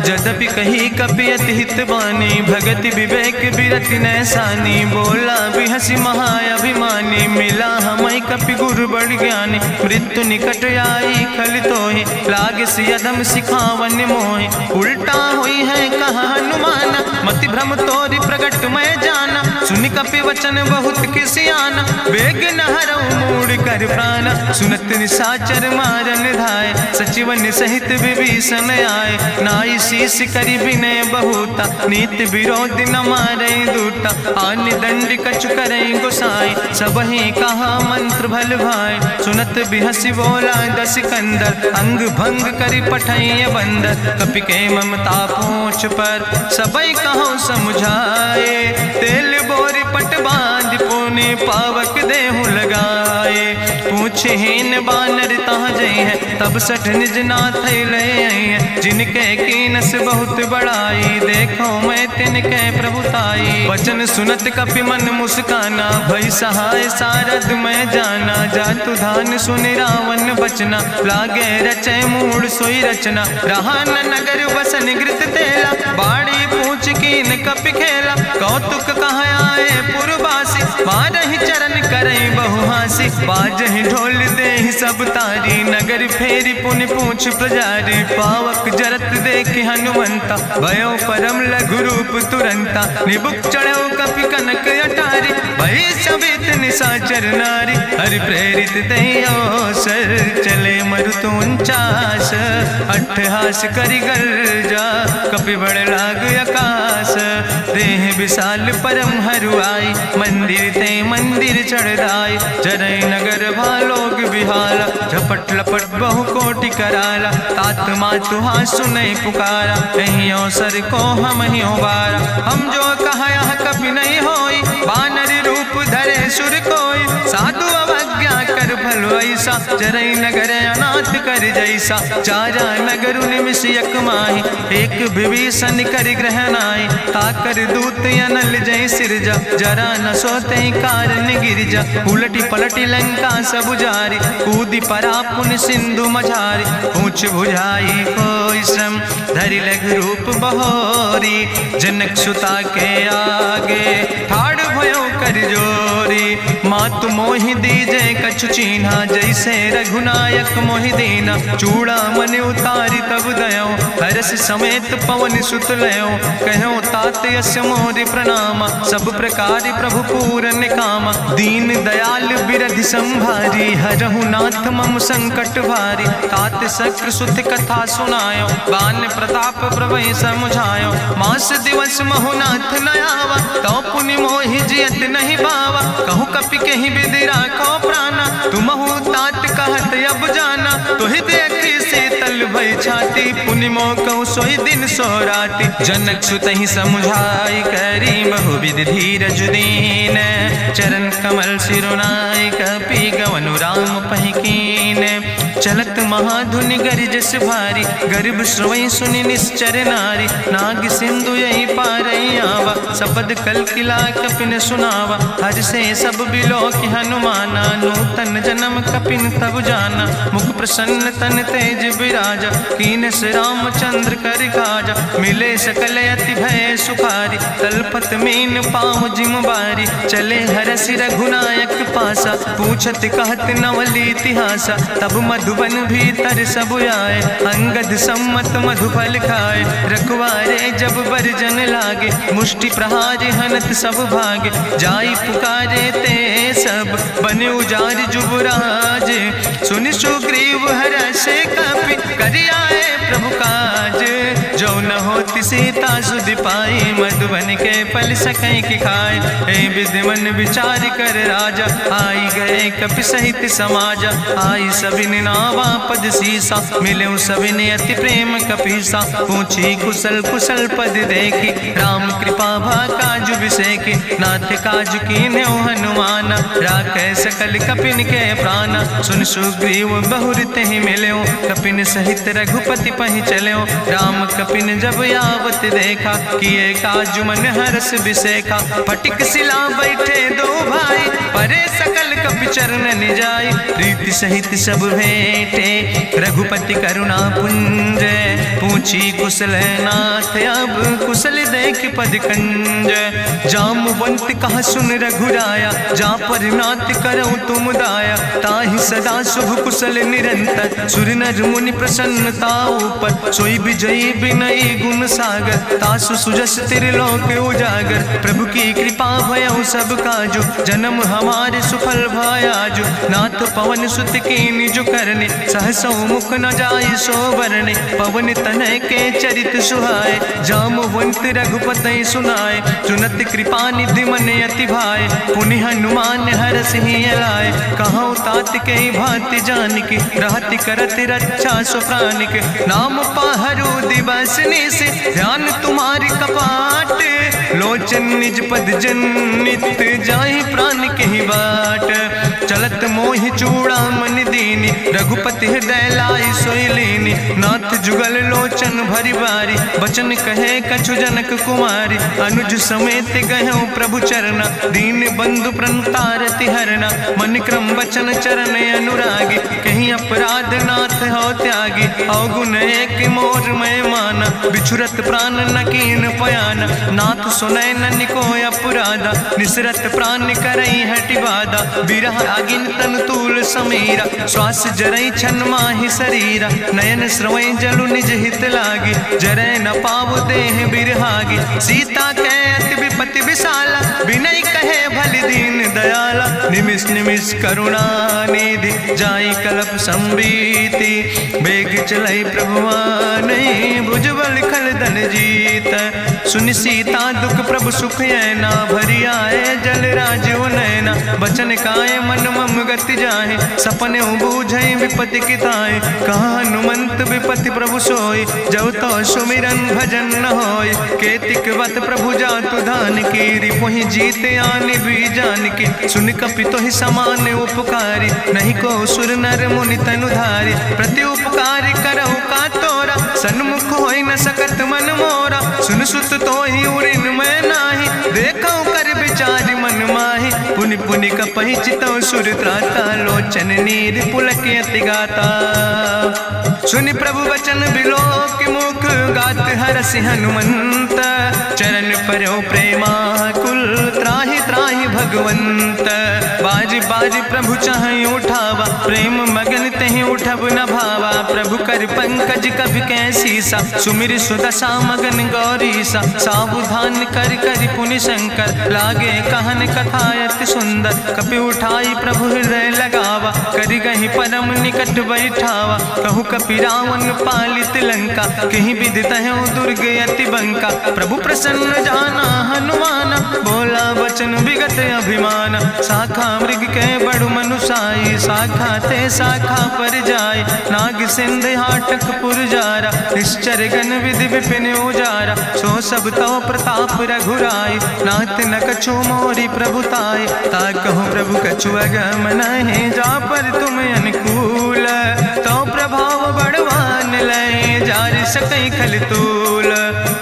A: जदपि कही कपि अति हित बानी, भगति विवेक बिरति नैसानी। बोला बिहसि महाअभिमानी, मिला हमई कपि गुरु बड़ ज्ञानी। मृत्यु निकट आई खल तोहि, लागे सियदम सिखावन मोहि। उल्टा हुई है कहा हनुमाना, मति भ्रम तोरि प्रगट मैं जाना। सुनि कपि वचन बहुत किसियाना, वेग न हरऊ मूढ़ कर प्राण। सुनत निशाचर मारन धाय, सचिवन सहित विभीषण आए। नाई शीस करि विनय बहुता, नीति विरोध न मारे दूता। आन दंड कछु करे गोसाई, सबहि कहा मंत्र भल भाई। सुनत बिहसि बोला दस कंदर, अंग भंग करि पठैय बंदर। कपि के ममता पूछ पर, सबई कहो समुझाए। तेल बोरी पट बांध पुनि, पावक देहु लगाए। पूछहीन बानर तहाँ जई है, तब सठ निज नाथ ले आई है। जिनके कीनस बहुत बड़ाई, देखो मैं तिनके प्रभुताई। वचन सुनत कपि मन मुस्काना, भई सहाय सारद मैं जाना। जातु धान सुनि रावण बचना, लागे रचे मूढ़ सोई रचना। रहा न नगर बसन घृत तेला, बाड़ी पूछ कीन कपि खेला। कौतुक कहाँ आए पुरवासी, मारहि चरण करई बहुहासी। बाजहि ढोल देहि सब तारी, नगर फेरी पुनि पूछ प्रजारी। पावक जरत देखि हनुमंता, भयो परम लघु रूप तुरंता। निबुक चढ़ो कपि कनक अटारी, भई सबित निशाचर नारी। हरि प्रेरित देहि अवसर, चले मरुत 49। अट्ठहास करि गर्जा, कपि बड़ लाग आकाश। देह विशाल परम हरुआई, मंदिर ते मंदिर चढ़ाई। जरई नगर भालोग बिहाला, झपट लपट बहु कोटि कराला। तात मातु हाँ सुनई पुकारा, कहीं अवसर को हम ही बारा। हम जो कहा यह कभी नहीं होई, बानर रूप धरे सुर कोई। साधु अवज्ञा कर फल ऐसा, जरई नगर अनाथ कर जैसा। चारा नगर निमिष यक माही, एक विभीषण कर ग्रह नाई। ताकर दूत अनल जय सिरजा, जरा न सोते कारण गिरजा। उलटी पलटी लंका सब जारी, कूदी परा पुन सिंधु मझारी। पूछ बुझाई कोई श्रम, धरि लघु रूप बहोरी। जनक सुता के आगे, ठाड़ भयो कर जोरी। मातु मोहि दीजे कछु चीन्हा, जैसे रघुनायक मोहि दीना। चूड़ा मन उतारी तब दयो, हरस समेत पवन सुत लयो। कहो तात यस मोरि प्रणामा, सब प्रकार प्रभु पूरन कामा। दीन दयाल बिरधि संभारी, हरहु नाथ मम संकट भारी। तात शक्र सुत कथा सुनायो, बान प्रताप प्रभु समुझायो। मास दिवस महु नाथ न आवा, तो पुनि मोहि जियत नहीं बावा। कहु कपि कहीं विधि राखो प्राणा, तुमहु तात कहत अब जाना। तुहि देखी शीतल भई छाती, पुनि मोह कहु सोई दिन सो राति। जनक सुतहि समुझाई, करी बहु विधि धीरज दीन। चरण कमल सिरुनाई, कपि गवनु राम पहि कीन। चलत महाधुनि गरिजस भारी, गर्भ श्रवई सुनि निश्चर नारी। नाग सिंधु यही पारई आवा, सपद कल किला कपिन सुनावा। हर से सब बिलो कि हनुमाना, नूतन जन्म कपिन तब जाना। मुख प्रसन्न तन तेज विराजा, कीनस रामचंद्र कर काजा। मिले सकल अति भय सुखारी, तलपत मीन पाँव जिम बारी। चले हरसि रघुनायक पासा, पूछत कहत नवली इतिहासा। तब मधुबन भीतर सब आए, अंगद सम्मत मधुफल खाए। रखवारे जब बरजन लागे, मुष्टि प्रहार हनत सब भागे। जाई पुकारे ते सब, बने उजार जुबराज। सुनि सुग्रीव हरषे कपि, करि आए प्रभु काज। जो न हो रघुपति सीता सुधि पाई, मधुबन के फल सकैं की खाए। हे विधि मन विचार कर राजा, आई गए कपि सहित समाजा। आई सबिन नावा पद सीसा, मिले सबिन अति प्रेम कपीसा। पूछी कुशल कुशल पद देखी, राम कृपा भा काज विसेकी। नाथ काज कीन्हे हनुमान, राखै सकल कपिन के प्राण। सुन सुग्रीव बहुर तेहि मिल्यो, कपिन सहित रघुपति पहि चल्यो। राम कपिन जब आवत देखा, किए काज मन हरस बिसेखा। फटिक सिला बैठे दो भाई, परे सकल कपि चरण निजाई। प्रीति सहित सब भेंटे, रघुपति करुणा पुंज। पूछी कुशल नाथ, अब कुशल देख पद कंज। जामवंत कहा सुन रघुराया, जा पर नाथ करऊं तुम दाया। ताहि सदा शुभ कुशल निरंतर, सुर नर मुनि प्रसन्नता ऊपर। सोई विजयी विनयी गुण सागर, तासु सुजस त्रिलोक उजागर। प्रभु की कृपा भयउ सब काजु, जन्म हमारे सुफल भयाजु। नाथ पवन सुत की निज करने, सहसो मुख न जाय सो बरने। पवन तनय के चरित सुहाए, जामवंत रघुपति सुनाए। चुनत कृपा निधि मन अति भाए, पुनि हनुमान हरस ही लाए। कहूँ तात के भांति जान के, रहति करत रक्षा सो प्राण के। नाम पाहरु दिवस निस, ध्यान तुम्हारी कपाट। लोचन निज पद जनित, जाहि प्राण के ही बाट। चलत मोहि चूड़ामन दीनी, रघुपति हृदय लाई सोई लीनी। नाथ जुगल लोचन भरि बारी, बचन कहे कछु जनक कुमारी। अनुज समेत गहु प्रभु चरना, दीन बंधु प्रणतारति हरना। मन क्रम बचन चरण अनुरागी, कहीं अपराध नाथ हो त्यागी। अवगुण एक मोर मैं माना, बिछुरत प्राण न कीन पयाना। नाथ सुनय नन को अपराधा, निसरत प्राण करई हटि बाधा। बिरह अगिन तन तूल समीरा, श्वास जरई छन माहि शरीरा। नयन श्रवै जलु निज हित लागी, जरै न पाव देह बिरहागी। सीता के अति विपति विशाला, बिनय कहे भलि दीन दयाला। निमिष निमिष करुणा निधि, जाई कलप संबीति। बेग चलई प्रभुआनै, भुजबल खलदन जीत। सुनि सीता दुख प्रभु सुख ऐना, भरि आए जल राज नैना। बचन काय मन मम गति जाहे, सपने बूझई विपति किताए। कहा हनुमंत विपति प्रभु सोई, जब तो सुमिरन भजन न होय। केतिक वत प्रभु जातु धान की, रिपुहि जीत आने भी जान की। सुन कपि तोहि समान उपकारी, नहीं को सुर नर मुनि तनुधारी। प्रति उपकारी करहु का तोरा, सन्मुख होई न सकत मन मोरा। सुन सुत तोहि उरिन मैं नाही, देखौ कर विचार मन माही। पुनि पुनि कपहि चितौ सुर त्राता, लोचन नीर पुलक अति गाता। सुनि प्रभु वचन बिलोक मुख, गात हरस हनुमंत। चरण पर्यो प्रेमाकुल, त्राहि त्राहि भगवंत। बाज बाज प्रभु चाहि उठावा, प्रेम मगन तहि उठब न भावा। प्रभु कर पंकज कभी कैसीसा, सुमिर सुदशा मगन गौरीसा। सावधान कर कर पुनि शंकर, लागे कहन कथा अति सुंदर। कपि उठाई प्रभु हृदय लगावा, करि गहि परम निकट बैठावा। कहु कपि रावण पालित लंका, कहीं विधि तहु दुर्ग अति बंका। प्रभु प्रसन्न जाना हनुमाना, बोला वचन विगत अभिमान। शाखा मृग के बड़ु मनुसाई, शाखा ते शाखा पर जाय। नाग सिंध हाटक पुरजारा, निश्चर गण विधि विपिन उजारा। सो सब तव प्रताप रघुराई, नाथ न कछु मोरी प्रभुताई। ताकहु प्रभु कछु अगम नहीं, जा पर तुम अनुकूल। तो प्रभाव बड़वान लय, जार सकई खल तूल।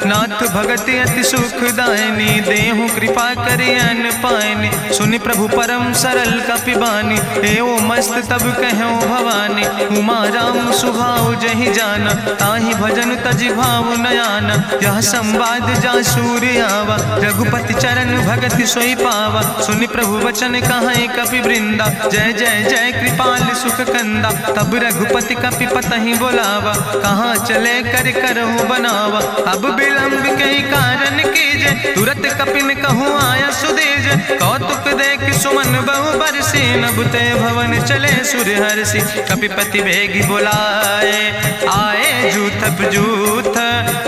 A: नाथ भगति अति सुखदायनी, देहु कृपा करि अन पायनी। सुनि प्रभु परम सरल कपिबानी, एओ मस्त तब कहौ भवानी। उमा राम सुभाव जहि जाना, ताहि भजन तजि भाव नयाना। यह संवाद जा सूर्य आवा, रघुपति चरण भगति सोई पावा। सुनि प्रभु वचन कहाई कपि वृंदा, जय जय जय कृपाल सुख कंदा। तब रघुपति कपि पतहि बोलावा, कहाँ चले कर करहु बनावा। अब विलंब कई कारण कीजे, तुरत कपिन कहूँ आया सुदेज। कौतुक देख सुमन बहु बरसी, नभते भवन चले सुर हर्षि। कपिपति बेगी बुलाए, आए जूथ जूथ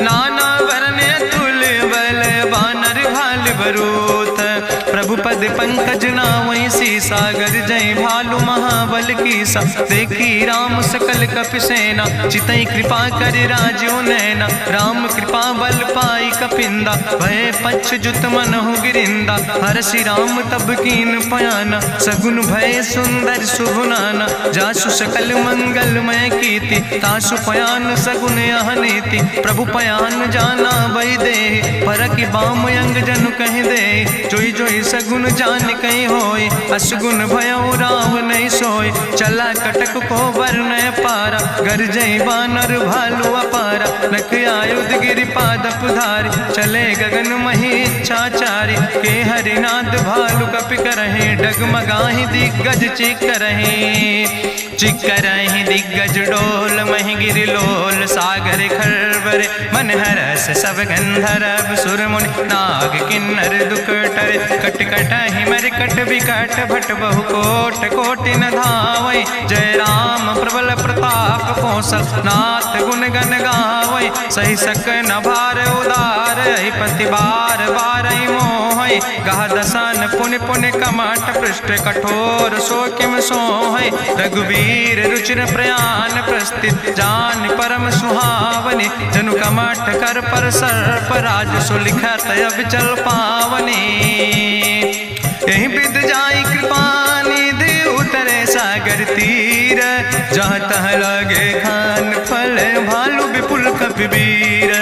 A: नाना वरण अवरोध। प्रभु पद पंकज नावै सागर जय भालु महाबल कीसा। देखी राम सकल कपि सेना चितई कृपा कर राजो नैना। राम कृपा बल पाई कपिंदा भय पक्ष जुत मनहु गिरिंदा। हरषि राम तब कीन पयाना सगुन भय सुंदर शुभनाना। जासु सकल मंगलमय कीर्ति तासु पयान सगुन यह नीति। प्रभु पयान जाना वही दे परकि बाम अंग जनु कहि दे। जोई जोई सगुन जान कहीं होय असगुन भयो राव नहीं सोय। चला कटक को वर्ण पारा गरजई बानर भालू अपारा। नख आयुध गिरि पादप धारी चले गगन मही इच्छाचारी। के हरिनाद भालू कपि करहि डगमगाहि दिग्गज चिकरहि दिग्गज डोल महि गिरि लोल। सागर खरबर मन हरस सब गंधर्व सुर मुनि नाग किन्नर दुख टरे। कट कटहि मरकट विकट भट बहु कोट कोटि न धावै। जय राम प्रबल प्रताप कौशल नाथ गुण गण गावै। सही सक न भार उदार पति बार बार मोहै। गह दसन पुनि पुनि कमठ पृष्ठ कठोर सो किम सोहै। रघुवीर रुचिर प्रयाण प्रस्थित जान परम सुहावनी। जनु कमठ कर पर सर्प राज सुलिखत अविचल पावनी। यही विद जाई कृपा निधि उतरे सागर तीर। जहाँ तह लगे खान फल भालू विपुल कपिवीर।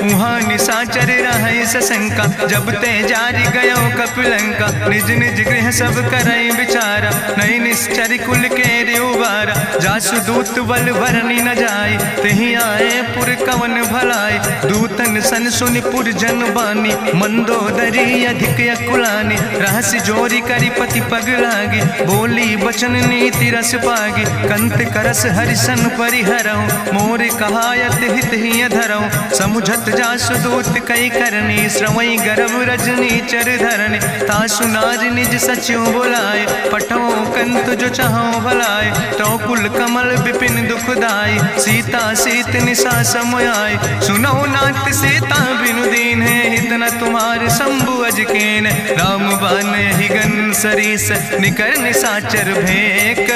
A: उहाँ निशाचर रहै सशंका जब ते जारी गयो कपिलंका। निज निज गृह सब करई विचारा नहीं निश्चर कुल के उबारा। जासु दूत बल भरनी न जाय तेहि आए पुर कवन भलाई। दूतन सन सुनि पुर जन बानी मंदोदरी अधिक अकुलानी। रहस्य जोरी करी पति पग लागी बोली बचन नीति रस पागी। कंत करस हरिसन परिहरऊँ मोर कहायत हित ही धरऊँ। समुझत जासु दूत कई करनी श्रवई गर्भ रजनी चर धरनी। तासु नाज निज सचिव बुलाए पठो कंत जो चाहो भलाए। तो कुल कमल विपिन दुखदाई सीता सीत निशा समयाय। सुनो नाथ सीता बिनु दीन है हित न तुम्हार शंभु अजकेन। राम बान ही गन सरीस निकर निशाचर भेक।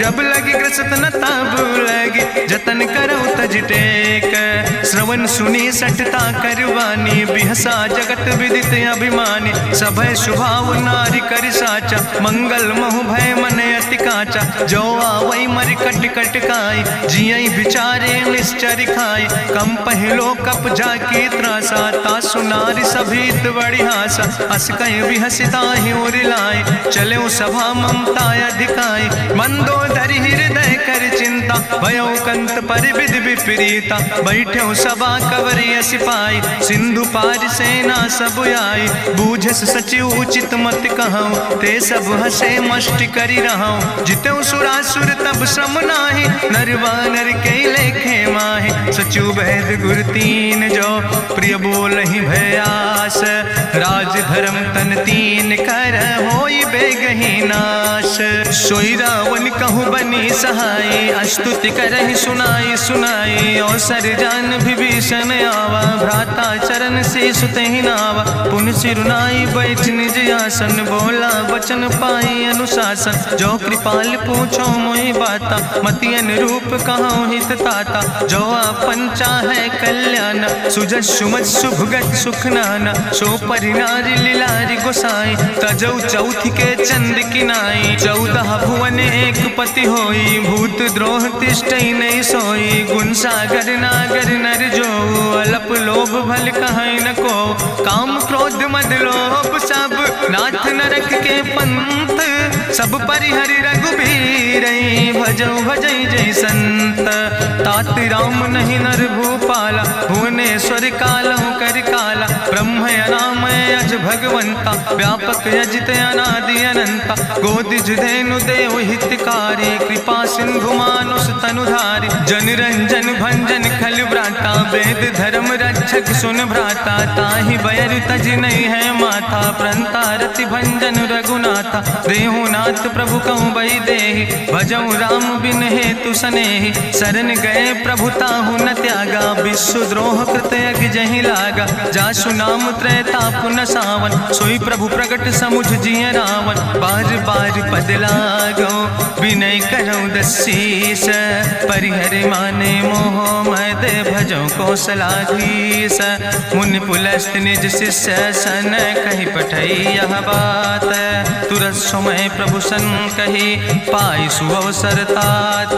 A: जब लगी ग्रसत न ताब लगी जतन करो तज टेक। श्रवण सुनी सठता करवानी बिहसा जगत विदित अभिमानी। सभय शुभाव नारी कर साचा मंगल महु भय मन अति काचा। जो आवै मर कट कट खाई जियई बिचारे निश्चर खाई। कम पहलो कप जाकी त्रासा तासु नारी सभीत बड़ी हासा। अस कहीं बिहसिता ही उरिलाए चले सभा ममता अधिकाई। मंदोदरी हृदय कर चिंता भयो कंत पर विधि विपरीता। बैठो सभा कवरिय सिपाही सिंधु पार सेना सब आई। बूझस सचिव उचित मत कहूँ ते सब हसे मष्टि करी रहूँ। जितेऊ सुरासुर तब श्रम नाही नरवानर के लेखे माहे। सचिव वैद गुर तीन जो प्रिय बोल ही भयास। राज धर्म तन तीन कर होई बेगही नाश। सोई रावण कहूँ बनी सहाय अस्तुति करहि सुनाई सुनाई। अवसर जान विभीषण आवा भ्राता चरण से सुतहि नावा। पुन सिरुनाई बैठ निज आसन बोला वचन पाई अनुशासन। जो कृपाल पूछो मोहि बाता मति अनुरूप कहूँ हित ताता। जो आपन चाहे कल्याण सुजस सुमत सुभगत सुख नाना। सो परिनारी लीलारी गोसाई तजौ चौथ के चंद किनाई। 14 भुवन एक पति होई भूत द्रोह तिष्ठई नहीं सोई। गुण सागर नागर नर जो अलप लोभ भल कहीं न को। काम क्रोध मद लोभ सब नाथ नरक के पंथ। सब परिहरि रघुबीर भजौ भजई जय संत। तात राम नहीं नर भूपाला भुवनेश्वर कालहु कर काला। ब्रह्म अनामय अज भगवंता व्यापक यजित अनादि अनंता। गोदिज धेनु देव हितकारी कृपा सिंधु मानुष तनुधारी। जन रंजन भंजन खल व्राता वेद धर्म रक्षक सुन भ्राता। ताहि बयर तज नहीं है माथा प्रंता रति भंजन रघुनाथा। देहु ना नाथ प्रभु कहूँ बही देहि, भजऊँ राम बिन हेतु सनेहि। शरण गए प्रभु ताहु न त्यागा, विश्वद्रोह कृत यज्ञ जहि लागा। जासु नाम त्रैताप न सावन, सोई प्रभु प्रगट समुझ जिय रावण। बार बार पद लागो विनय करऊँ दसीस, परिहर माने मोह मद भजऊँ कौशलाधीश। मुनि पुलस्त निज शिष्य सन, कही पठई यह बात। तुरत समय प्रभु सन कही, पाई सुअवसर तात।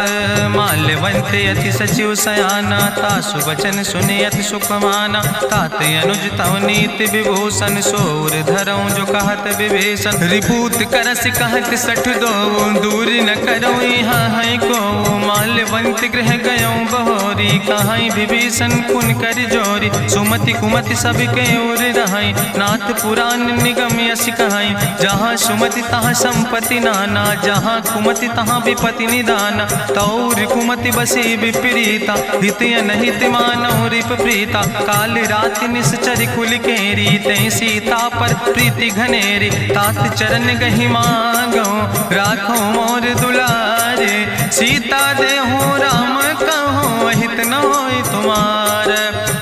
A: माल्यवंत अति सचिव सयाना, तासु वचन सुनि अति सुख माना। तात अनुज तव नीति विभूषण, सोर धरऊँ जो कहत विभीषण। रिपूत करस कहत सठ दो, दूर न करऊँ यहाँ है को। माल्यवंत गृह गयऊँ बहोरी, कहाई विभीषण पुन कर जोरी। सुमति कुमति सबके ओर रहाई, नाथ पुराण निगम यश कहाई। जहाँ सुमति तहाँ संपत्ति नाना, जहाँ कुमति तहाँ विपत्ति निदाना। तौर कुमति बसी विपरीता, हित अनहित मानव रिप प्रीता। काल रात निश्चर कुल केरी, तै सीता पर प्रीति घनेरी। तात चरण गहि मांगो, राखो मोर दुलारे। सीता देहो राम कहो, अहित न होय तुम्हार।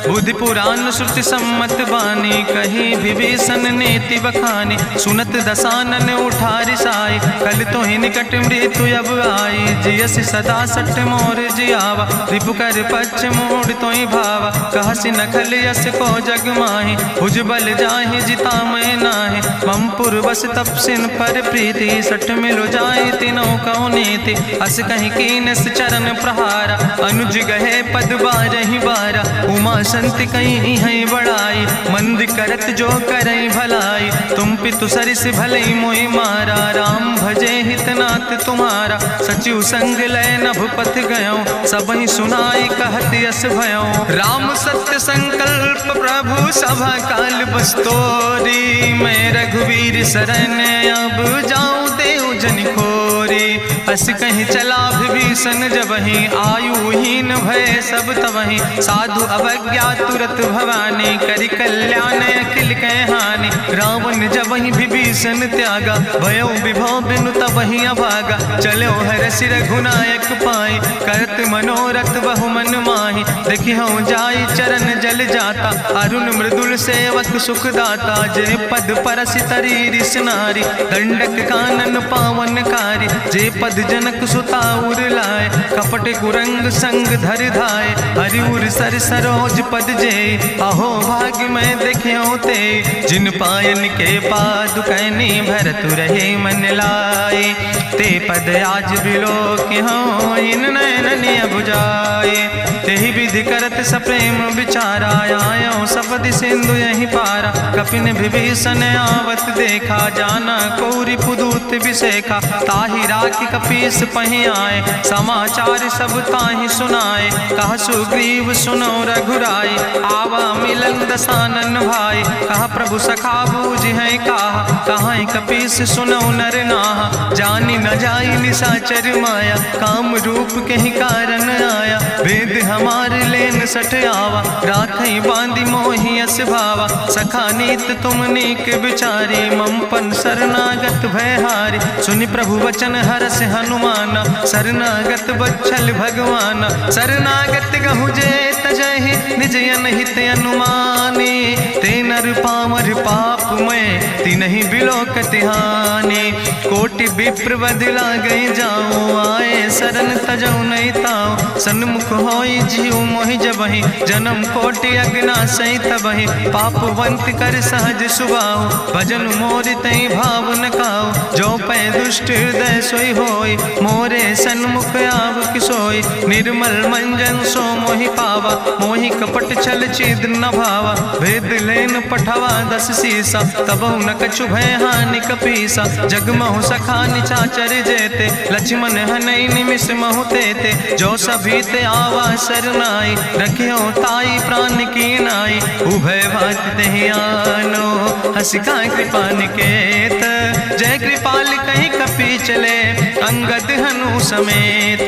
A: बुद्धि पुराण श्रुति सम्मत बानी, कही विभीषण नीति बखानी। सुनत दसानन उठारि साई, कल तो ही निकट मृत्यु अब आई। जियसि सदा सट मोर जियावा, रिपु कर पक्ष मोड़ तो ही भावा। कहसि नखल यस को जग माहि, भुज बल जाहि जिता मैं नाहि। मम पुरबस तपसिन पर प्रीति, सठ मिलो जाय तिनौ कौ नीति। अस कहीं कीनस चरण प्रहारा, अनुज गहे पद बारहि बारा। उमा संत कहीं है बड़ाई, मंद करत जो करई भलाई। तुम पितु सरिस भलई मोहि मारा, राम भजे हितनाथ तुम्हारा। सचिव संग लय नभ पथ गयो, सबहि सुनाई कहत यस भयो। राम सत्य संकल्प प्रभु सभा काल बस्तोरी। मैं रघुवीर शरण अब जाऊं देव जन खोरी। अस कहीं चला विभीषण जबहि, आयुहीन भय सब तबहि। साधु अवज्ञा तुरत भवानी, करि कल्याण अखिल कै हानि। रावण जबहि विभीषण त्यागा, भयो विभव बिनु तबहि अभागा। चलो हरष रघुनायक पाई, करत मनोरथ बहु मन माहि। देखिहु जाई चरण जल जाता, अरुण मृदुल सेवक सुख दाता। जे पद परसि तरी रिस नारी, दंडक कानन पावन कारी। जे पद जनक सुता उर लाए, कपट कुरंग संग धर धाय। हरिउर सर सरोज पद जे, अहो भाग्य मैं देखियो ते। जिन पायन के पादुकैनी, भरत रहे मन लाए। ते पद आज बिलोक हो, इन नयन बुझाए। तेहि विधि करत सप्रेम विचारा, आयो सपदि सिंधु यही पारा। कपिन विभीषण आवत देखा, जाना कौरि पुदूत विसेखा। ताहि राखि कपीस पहि आए, समाचार सब ताहि सुनाए। कहा सुग्रीव सुनो रघुराई, आवा मिलन दसानन भाई। कहा प्रभु सखा बूझ है कहा, कहाँ कपीस सुनो नर नाहा। जानी न जाई निशाचर माया, काम रूप के ही कारण आया। वेद हमार लेन सठ आवा, राखई बांधी मोहि अस भावा। सखा नीत तुम नीक विचारी, मम पन शरणागत भयहारी। सुनि प्रभु वचन हरस हनुमाना, शरणागत बच्छल भगवाना। शरणागत गहु जे तजहि, निज अनहित अनुमानी। ते नर पामर पाप में, तिनहि बिलोकति हानि। कोटि विप्र बदला गई जाऊं, आए शरण तजऊ नहीं ताऊं। सन्मुख होई जीव मोहि जबहि, जन्म कोटि अग्ना सही तबहि। पापवंत कर सहज सुभाऊ, भजन मोर तई भाव न काऊ। जो पै दुष्ट हृदय सोई होई, मोरे सन्मुख आव किसोई। निर्मल मंजन सो मोहि पावा, मोहि कपट छल छिद्र न भावा। भेद लेन पठवा दस सीसा, तबहु न कछु भय हानि कपीसा। जगमहु सखा निचाचर जेते, लक्ष्मण हनई निमिष महु तेते। जो सभी ते आवा सरनाई, रखियो ताई प्राण की नाई। उभय भात तेहि आनो, हसिका कृपा निकेत। जय कृपाल कहीं कपी चले, अंगद धनु समेत।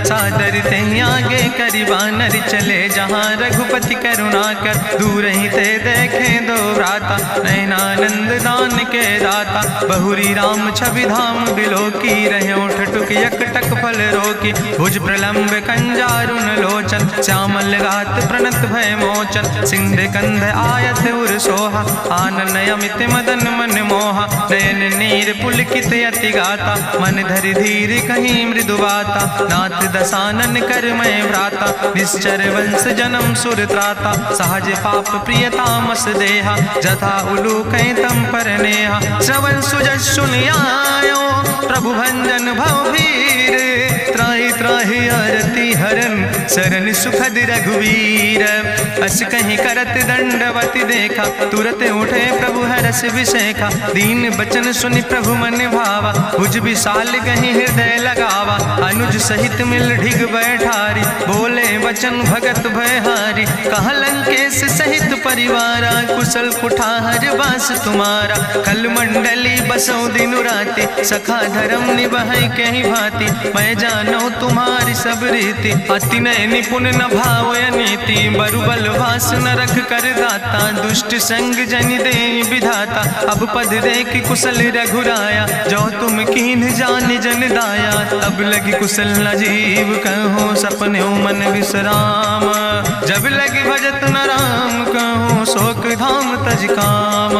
A: सादर ते आगे करी बानर चले जहाँ रघुपति करुणा कर, दूर ही ते देखे दो भ्राता नयनानंद दान के दाता। बहुरी राम छवि धाम बिलोकी रहे उठ टुक यकटक फल रोकी। भुज प्रलंब कंजारुन लोचन श्यामल गात प्रणत भय मोचन। सिंध कंध आयत उर सोहा आनन अमित मदन मन मोहा। नयन नीर पुलकित अति गाता मन धरि धीर कहीं मृदु बाता। नाथ दसानन कर मैं भ्राता निश्चर वंश जन्म सुर त्राता। सहज पाप प्रिय तामस देहा जथा उलूक तम पर नेहा। श्रवण सुजस सुनियायो प्रभु भंजन भवभीर। त्राहि त्राहि आरती हरन शरण सुखद रघुवीर। अस कहीं करत दंडवत देखा तुरत उठे प्रभु हरस विषेखा। दीन बचन सुनि प्रभु मन भावा भुज विशाल कहीं हृदय लगावा। अनुज सहित मिल ढिग बैठारी बोले वचन भगत भयहारी। कहा लंकेश सहित परिवारा कुशल कुठार वास तुम्हारा। कल मंडली बसो दिनु राति सखा धर्म निभाई कहीं भांति। मैं जानो तुम्हारी सब रीति अति नय निपुण न भाव नीति। बरुबल वास न रख कर दाता दुष्ट संग जन दे विधाता। अब पद देख कुशल रघुराया जो तुम कीन जान जन दाया। तब लगी कुशल न जीव कहो सपने मन विश्राम। जब लगी भजत न राम कहो शोक धाम तज काम।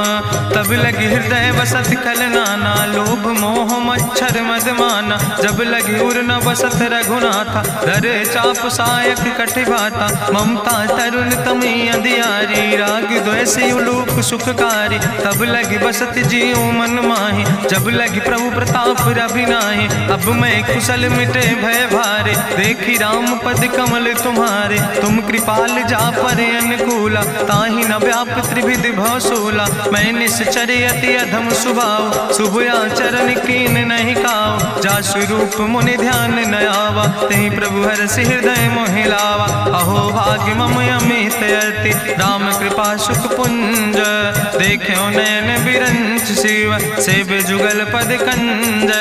A: तब लगी हृदय बसत कल नाना लोभ मोह मच्छर मदमाना। जब लगी उर न बसत रघुनाथा धरे चाप सायक कटिभाता। ममता तरुण तमी अंधियारी राग द्वेष उलूक सुखकारी। तब लगी बसत जीव मन माही जब लगी प्रभु प्रताप रवि नाही। अब मैं कुशल मिटे भय भारे देखी राम पद कमल तुम्हारे। तुम कृपाल जा पर अनुकूला ताहि न व्याप त्रिविध भवसूला। मैं निश्चर अति अधम स्वभाव शुभ आचरण कीन नहीं काव। जा स्वरूप मुनि ध्यान न आवा तेहि प्रभु हरष हृदय मोहि लावा। अहो भाग्य मम अमित अति राम कृपा सुख पुंज। देखो नयन बिरंच शिव सेव जुगल पद कंज।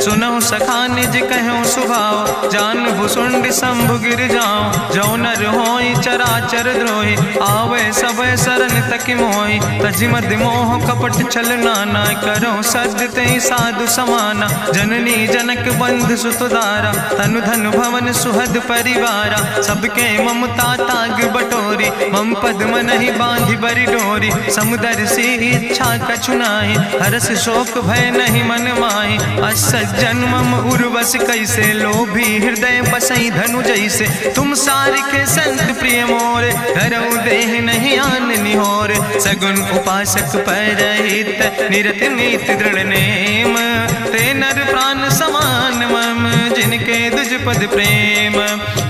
A: सुनहु सखा निज कहूँ सुभाव जान भुसुंड शंभु गिर जाऊं। जो नर होई चराचर द्रोही आवे सब शरण तक मोहि। तजिमद मोह कपट छल नाना करो सद ते साधु समाना। जननी जनक बंध सुतदारा तनु धन भवन सुहद परिवारा। सबके ममता ताग बटोरी मम पद मन ही बांधि बरी डोरी। समुदर सी इच्छा कछु नाही हरस शोक भय नहीं मन माही। असज्जन मम उर्वश कैसे लोभी हृदय बसई धनु जैसे। तुम सारिके संत प्रिय मोरे धरऊ देह नहीं आन निहोर। सगुन उपासक परहित निरत नीत दृढ़ नेम। ते नर प्राण समान मम जिनके दुज पद प्रेम।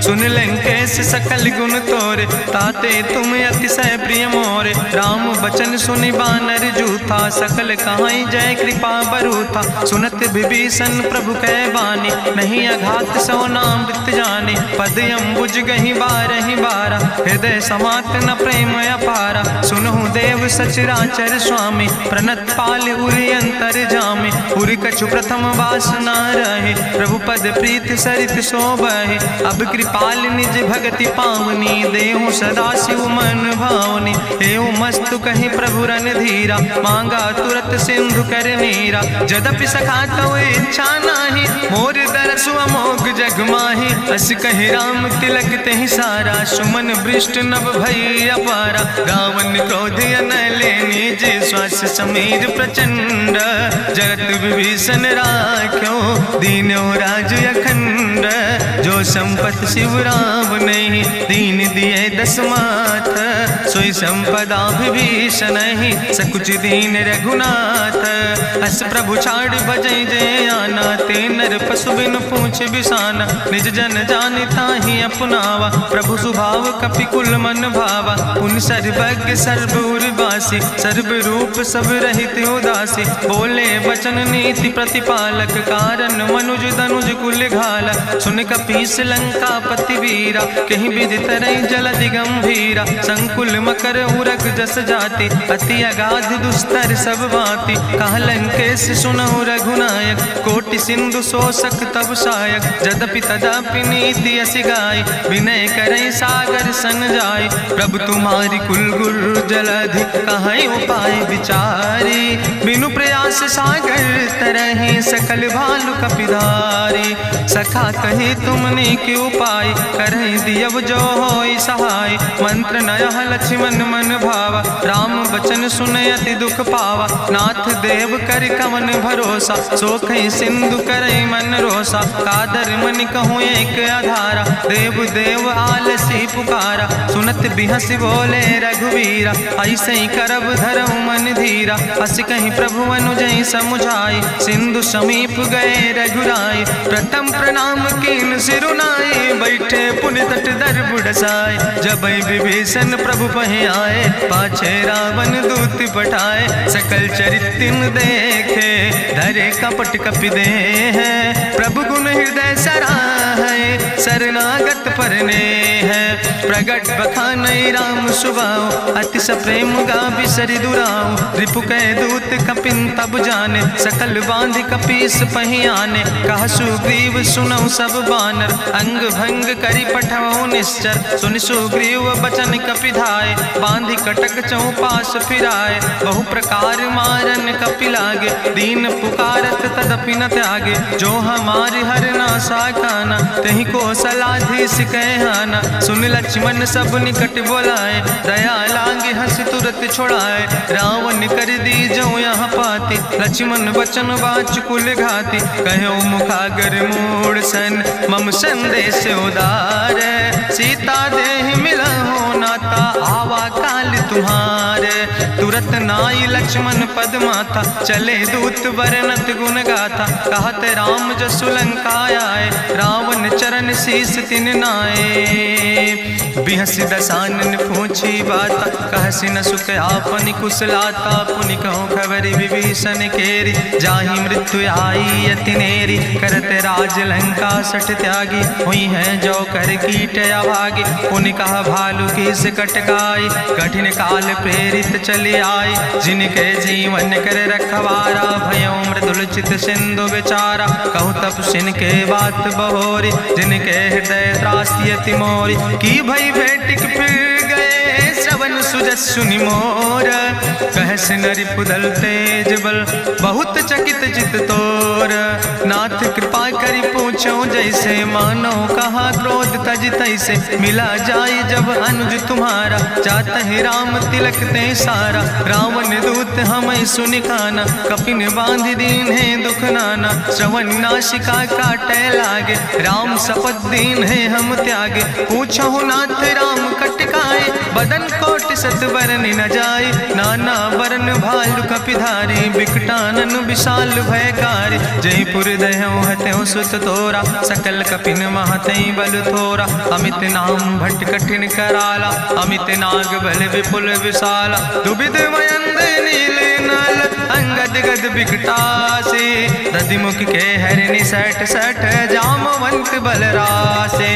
A: सुन लंकेश सकल गुण तोरे ताते तुम अतिशय प्रिय मोरे। राम बचन सुनि बानर जूथा सकल कहाई जय कृपा बरूथा। सुनत विभीषण प्रभु कै बानी नहीं अघात सो नाम मृत जानी। पद अम्बुज गहि बारहि बारा हृदय समात न प्रेम अपारा। सुनहु देव सचराचर स्वामी प्रणत पाल उरि अंतर जामी। उरि कछु प्रथम वासना रहे प्रभु पद प्रीत सरित शोभहि। अब कृपाल निज भगति पावनी देहु सदा शिव मन भावनी। एवं मस्तु कहीं प्रभु रन धीरा मांगा तुरत सिंधु कर नीरा। जदपि सखा तो इच्छा नाही मोर दरसु अमोघ जग माही। अस कहि राम तिलक तेहि सारा सुमन वृष्ट नभ भई अपारा। रावण क्रोध अनले निज श्वास समीर प्रचंड। जरत विभीषण राख्यो दीनो राज अखंड। जो संपत शिव राम नहीं दीन दिए दस माथ। सोई संपदा विभीषण ही सकुच दीन रघुनाथ। अस प्रभु छाड़ भजई जय आना ते नर पशु बिन पूछ बिसाना। निज जन जानता ही अपनावा प्रभु स्वभाव कपि कुल मन भावा। उन सर्वज्ञ सर्वउर्वासी सर्व रूप सब रहित उदासी। बोले वचन नीति प्रतिपालक कारण मनुज धनुज कुल घाला। सुन कपीस लंका पति वीरा कहीं विधि तरई जलधि गंभीरा। संकुल मकर उरग जस जाति अति अगाध दुस्तर सब भांति। कहा लंकेश सुनहु रघुनायक कोटि कोटि सिंधु शोषक तब सायक, जदपि तदपि नीति असि गाय, विनय करई सागर सन जाय। प्रभु तुम्हारी कुल गुरु जलधि, कहीं उपाय विचारी, बिनु प्रयास सागर तरहि, सकल भालु कपिधारी। सखा कही तुमने के उपाय, करहि दियव जो होई सहाय। मंत्र नयह लक्ष्मण मन भावा, राम बचन सुनय अति दुख पावा। नाथ देव कर कवन भरोसा, सोखई सिंधु करई मन रोसा। कादर मन कहूँ एक आधारा, देव देव आलसी पुकारा। सुनत बिहस बोले रघुवीरा, ऐसे ही करब धरम मन धीरा। हस कहीं प्रभु अनुजय समुझाई, सिंधु समीप गए रघुराई। प्रथम प्रणाम कीन सिरुनाई, बैठे पुनि तट दर बुढ़साए। जब विभीषण प्रभु पहि आए, पाछे रावण दूत पठाए। सकल चरितिन देखे, धरे कपट कपि दे है। प्रभु गुण हृदय सराहै, शरणागत परने है। प्रगट बखानई राम सुभाऊ, अति सप्रेम गावि सरि दुराऊ। रिपु कह दूत कपिन तब जाने, सकल बांधि कपीस पहि आने। कह सुग्रीव सुनऊ सब बानर, अंग भंग करि पठवऊ निश्चर। सुनि सुग्रीव बचन कपिधाय, बांधि कटक चौपास फिराए। बहु प्रकार मारन कपि लागे, दीन पुकारत तदपि न त्यागे। जो हमारि हर नासा खाना, तहि को सलाधीस कहना। सुन लक्ष्मण सब निकट बोलाए, दया लागे हंस तुरत छोड़ाए। रावण कर दी जो यहाँ पाती, लक्ष्मण बचन वाच कुल घाती। कहो मुखागर मूढ़ सन, मम संदेश उदार। सीता देह मिला हो नाता, आवा काल तुम्हारे। तुरत नाई लक्ष्मण पद माथा, चले दूत वर्णत गुण गाथा। कहत राम जसु लंका आए, रावण चरण शीस तिन नाए। बिहस दसानन पूछी बाता, कहसि न सुख आपन कुशलाता। पुनि कहूँ खबर विभीषण केरी, जाहि मृत्यु आई अति नेरी। करत राज लंका सठ त्यागी, हुई है जो कर कीट अभागी। पुनि कहा भालू किस कटकाई, कठिन काल प्रेरित चले आई। जिनके जीवन कर रखवारा, भयो मृदुल चित सिंधु विचारा। कहु तप सिन के बात बहोरी, जिनके हृदय त्रासी अति मोरी। की भई भेटिक फिर गए, श्रवण सुजस सुनि मोर। कहस नरि पुदल तेज बल, बहुत चकित चित तोर। नाथ कृपा करि पूछो जैसे, मानो कहा क्रोध तज तैसे। मिला जाई जब अनुज तुम्हारा, चातहि राम तिलक ते सारा। रावण दूत हमें सुनि काना, कपिन बांधि दीन है दुख नाना। श्रवण नासिका काटे लागे, राम शपथ दीन है हम त्यागे। पूछो नाथ राम कटकाए, बदन कोट सत बरन न जाए। नाना बरन भालु कपिधारी, बिकटानन विशाल भयकारी। जयपुर दह्यों हत्यों सुत तोरा, सकल कपिन महतई बल थोरा। अमित नाम भट्ट कठिन कराला, अमित नाग बल विपुल विशाला। दुबिध मयंद नील नल, अंगद गद बिकटासे। दधिमुख के हरिणि सठ सठ, जामवंत बलरासे।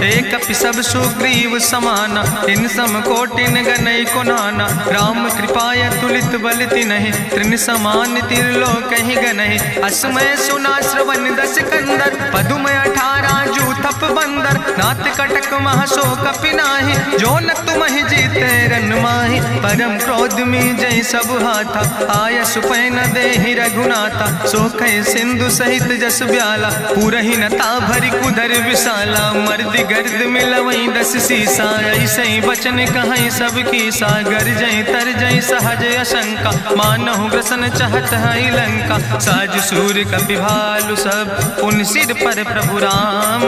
A: एक कपि सब सुग्रीव समाना, इन सम कोटिन गनई को नाना। राम कृपाय तुलित बल तिनहि, त्रिन समान तिरलोक ही गनहि। असमय सुना श्रवण दस कंदर, पदुम 18 जू थप बंदर। नाथ कटक महसो कपि नाही, जो न तुमहि जीते रन माहि। परम क्रोध में जय सब हाथा, आय सुपै न देहि रघुनाथा। सोखै सिंधु सहित जस ब्याला, पूरहि न ता भरि कुधर विशाला। मर्द गर्द मिलवई 10 सीसा, ऐसे बचन कहई सब कीसा। गरजई तरजई सहज अशंका, मानहु ग्रसन चाहत है लंका। साज सूर कपि भालु सब, पुन सिर पर प्रभु राम।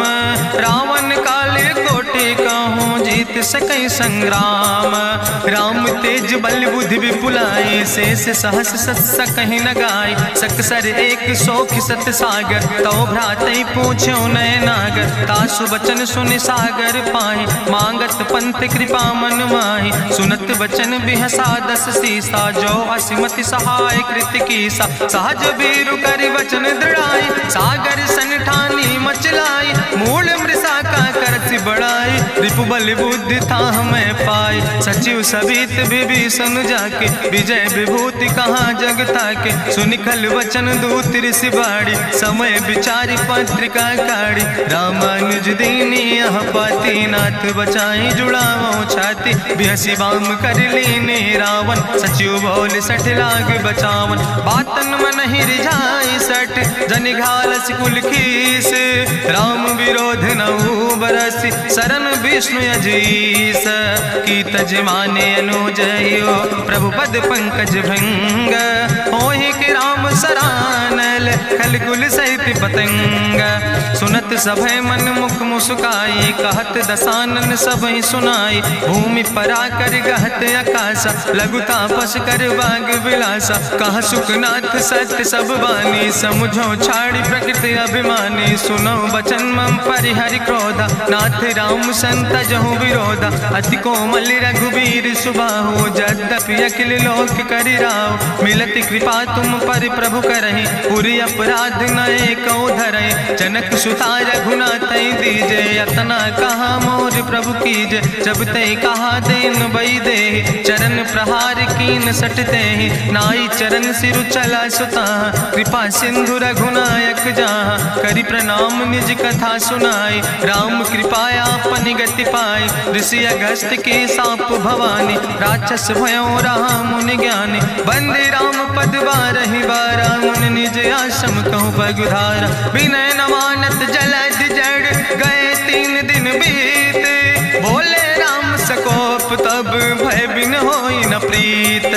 A: रावण काले कोटि कहूँ, जीत सकई संग्राम। राम तेज बल बुद्धि विपुलाई, शेष सहस सत्स कहीं न गाय। सकसर एक सोख सत सागर, तो भ्रातई पूछो नय नागर। तासु बचन सुनि सागर पाहि, मांगत पंथ कृपा मन माहि। सुनत बचन बिहसा 10 सीसा, जो असिमति सहाय कृत कीसा। सहज बीरु करि वचन दृढ़ाई, सागर सन ठानी मचलाई। मूल मृषा का करसि बड़ाई, रिपु बल बुद्धि था हमें पाए, सचिव सबित विभीषण जाके, विजय विभूति कहाँ जग ताके, सुनिखल वचन दूत ऋषि बाड़ी, समय विचारी पत्रिका काढ़ी, रामानुज दीनी यह पाती, नाथ बचाई जुड़ावो छाती, बिहसी बाम कर लीने रावण, सचिव बोल 60 लाख बचावन, बातन मन ही रिझाई 60 जन घालस कुल खीस, राम विरोध नहु बरसी, शरण विष्णु अजीस, की तज माने अनुजयो, प्रभु पद पंकज भंग, होहि के राम सरानल, खल कुल सहित पतंग, सुनत सभय मन मुख मुस्काई, कहत दसानन सबहि सुनाई, भूमि परा कर गहत आकाशा, लघु तापस कर बाग विलासा, कहा सुखनाथ सत्य सब बानी, समुझो छाड़ी प्रकृति अभिमानी, सुनो बचन मम परिहरि क्रोधा, नाथ राम संत जहु विरोधा, अति कोमल रघुबीर सुबाहु, यद्यपि अखिल लोक करि राव, मिलति कृपा तुम पर प्रभु करहि, पुरि अपराध नए कौ धरहि, जनक सुता रघुनाथ दीजे, यतना कहा मोर प्रभु कीजे, जब ते कहा देन बई दे, चरण प्रहार कीन सटते, नाई चरण सिरु चला सुता, कृपा सिंधु रघुनायक जहाँ, करि प्रणाम निज कथा सुनाई, राम कृपाया अपन गति पाई, ऋषि अगस्त के साप भवानी, राक्षस भयो रहा मुनि ज्ञानी, बंदे राम पद बारहि बारा, मुनि निज आश्रम कहु पगुधारा, विनय न मानत जलद जड़ गए 3 दिन बीते, बोले राम सकोप तब भय बिन होई न प्रीत,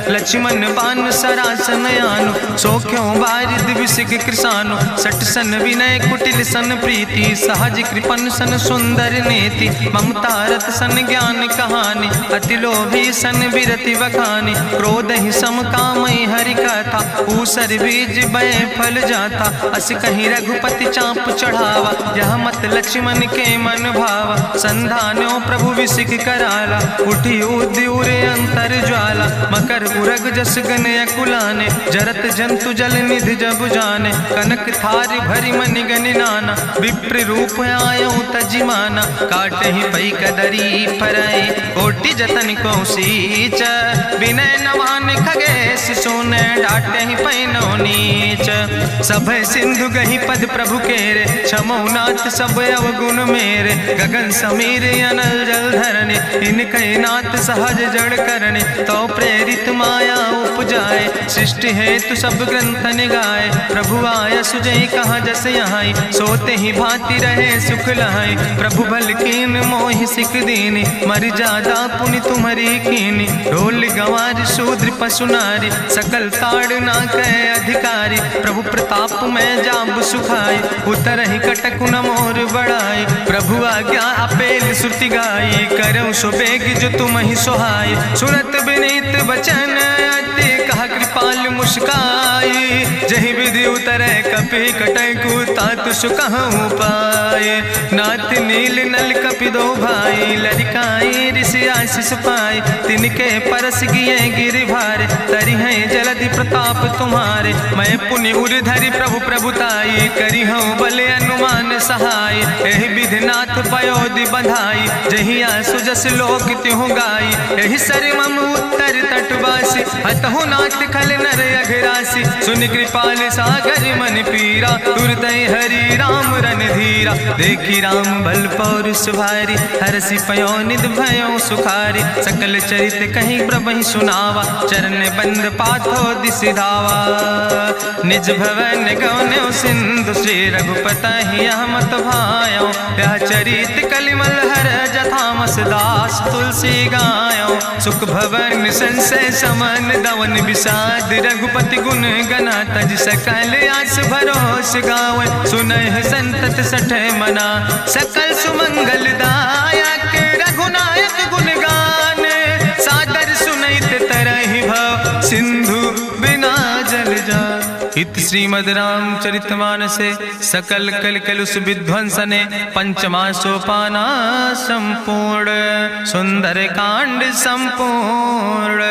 A: लक्ष्मण बान सरासन आनु, सो क्यों बारिद विसिक कृसानु, सट सन विनय कुटिल सन प्रीति, सहज कृपन सन सुंदर नीति, ममता रत सन ज्ञान कहानी, अति लोभी सन विरति वखानी, क्रोध ही सम कामई हरि कथा, ऊसर बीज बय फल जाता, अस कहीं रघुपति चाप चढ़ावा, यह मत लक्ष्मण के मन भावा, संधान्यो प्रभु विसिक कराला, उठी उद्यूरे अंतर ज्वाला, मकर उरग जस गन अकुलाने, जरत जंतु जल निधि जब जाने, कनक थारी भरी मनि गनि नाना, विप्र रूप आयो तजिमाना, काटे ही पई कदरी फरई, कोटि जतन को सींच, विनय नवान खगेश सोने, डाटे ही पैनो नीच, सभय सिंधु गही पद प्रभु केरे, क्षमो नाथ सब अवगुण मेरे, गगन समीर अनल जल धरने, इनके नाथ सहज जड़ करने, तो प्रेरित माया उपजाए, सृष्टि हेतु सब ग्रंथ निगाए, प्रभु आय सुजय कहाँ जस यहाँ, सोते ही भांति रहे सुख लहाई, प्रभु भल कीन मोहि सिख दीनी, मर जादा पुनि तुम्हारी कीनी, ढोल गंवार शूद्र पशु नारी, सकल ताड़ ना कह अधिकारी, प्रभु प्रताप में जाब सुखाई, उतर ही कटक न मोर बढ़ाई, प्रभु आज्ञा अपेल श्रुति गाई, करऊँ सो बेग जो तुम ही सोहाई, सुनत विनीत वचन अति कहा कृपाल मुस्काई, जही विधि उतरे कपि कटकु तात सुकहु पाए, नाथ नील नल कपि दो भाई, लड़काई ऋषि आशीष पाए, तिनके परस गिए गिरि भारे, तरि हैं जलधि प्रताप तुम्हारे, मैं पुण्य उर धरि प्रभु प्रभुताई, करी हूँ बले अनुमान सहाय, एहि विधिनाथ पयोधि बधाई, जही आसु जस लोक त्यों गाई, एहि सर मम उत्तर तटवासी, हतहु नाथ खल नर अघरासी, सुन कृपाल सागर मन पीरा, तुरत हरि राम रणधीरा, देखी राम बल पौरुष भारी, हरसि पयो निध भयो सुखारी, सकल चरित कहीं प्रभु सुनावा, चरण बंद पाथो दिसि धावा, निज भवन गौन्यो सिंधु, श्री रघुपति मत भायो, यह चरित कलिमल हर जथामस दास तुलसी गायो, सुख भवन संशय समन दवन विषाद, रघुपति गुण गना तज सकल आस भरोस गावन, सुनहि संतत सठ मना, सकल सुमंगल दायक रघुनायक गुण गान, सादर सुनैत तरहि भव सिंधु बिना जल जा, इत श्रीमद् रामचरितमानसे सकल कल कलुष विध्वंसने, पंचमा सोपाना संपूर्ण, सुंदर कांड संपूर्ण।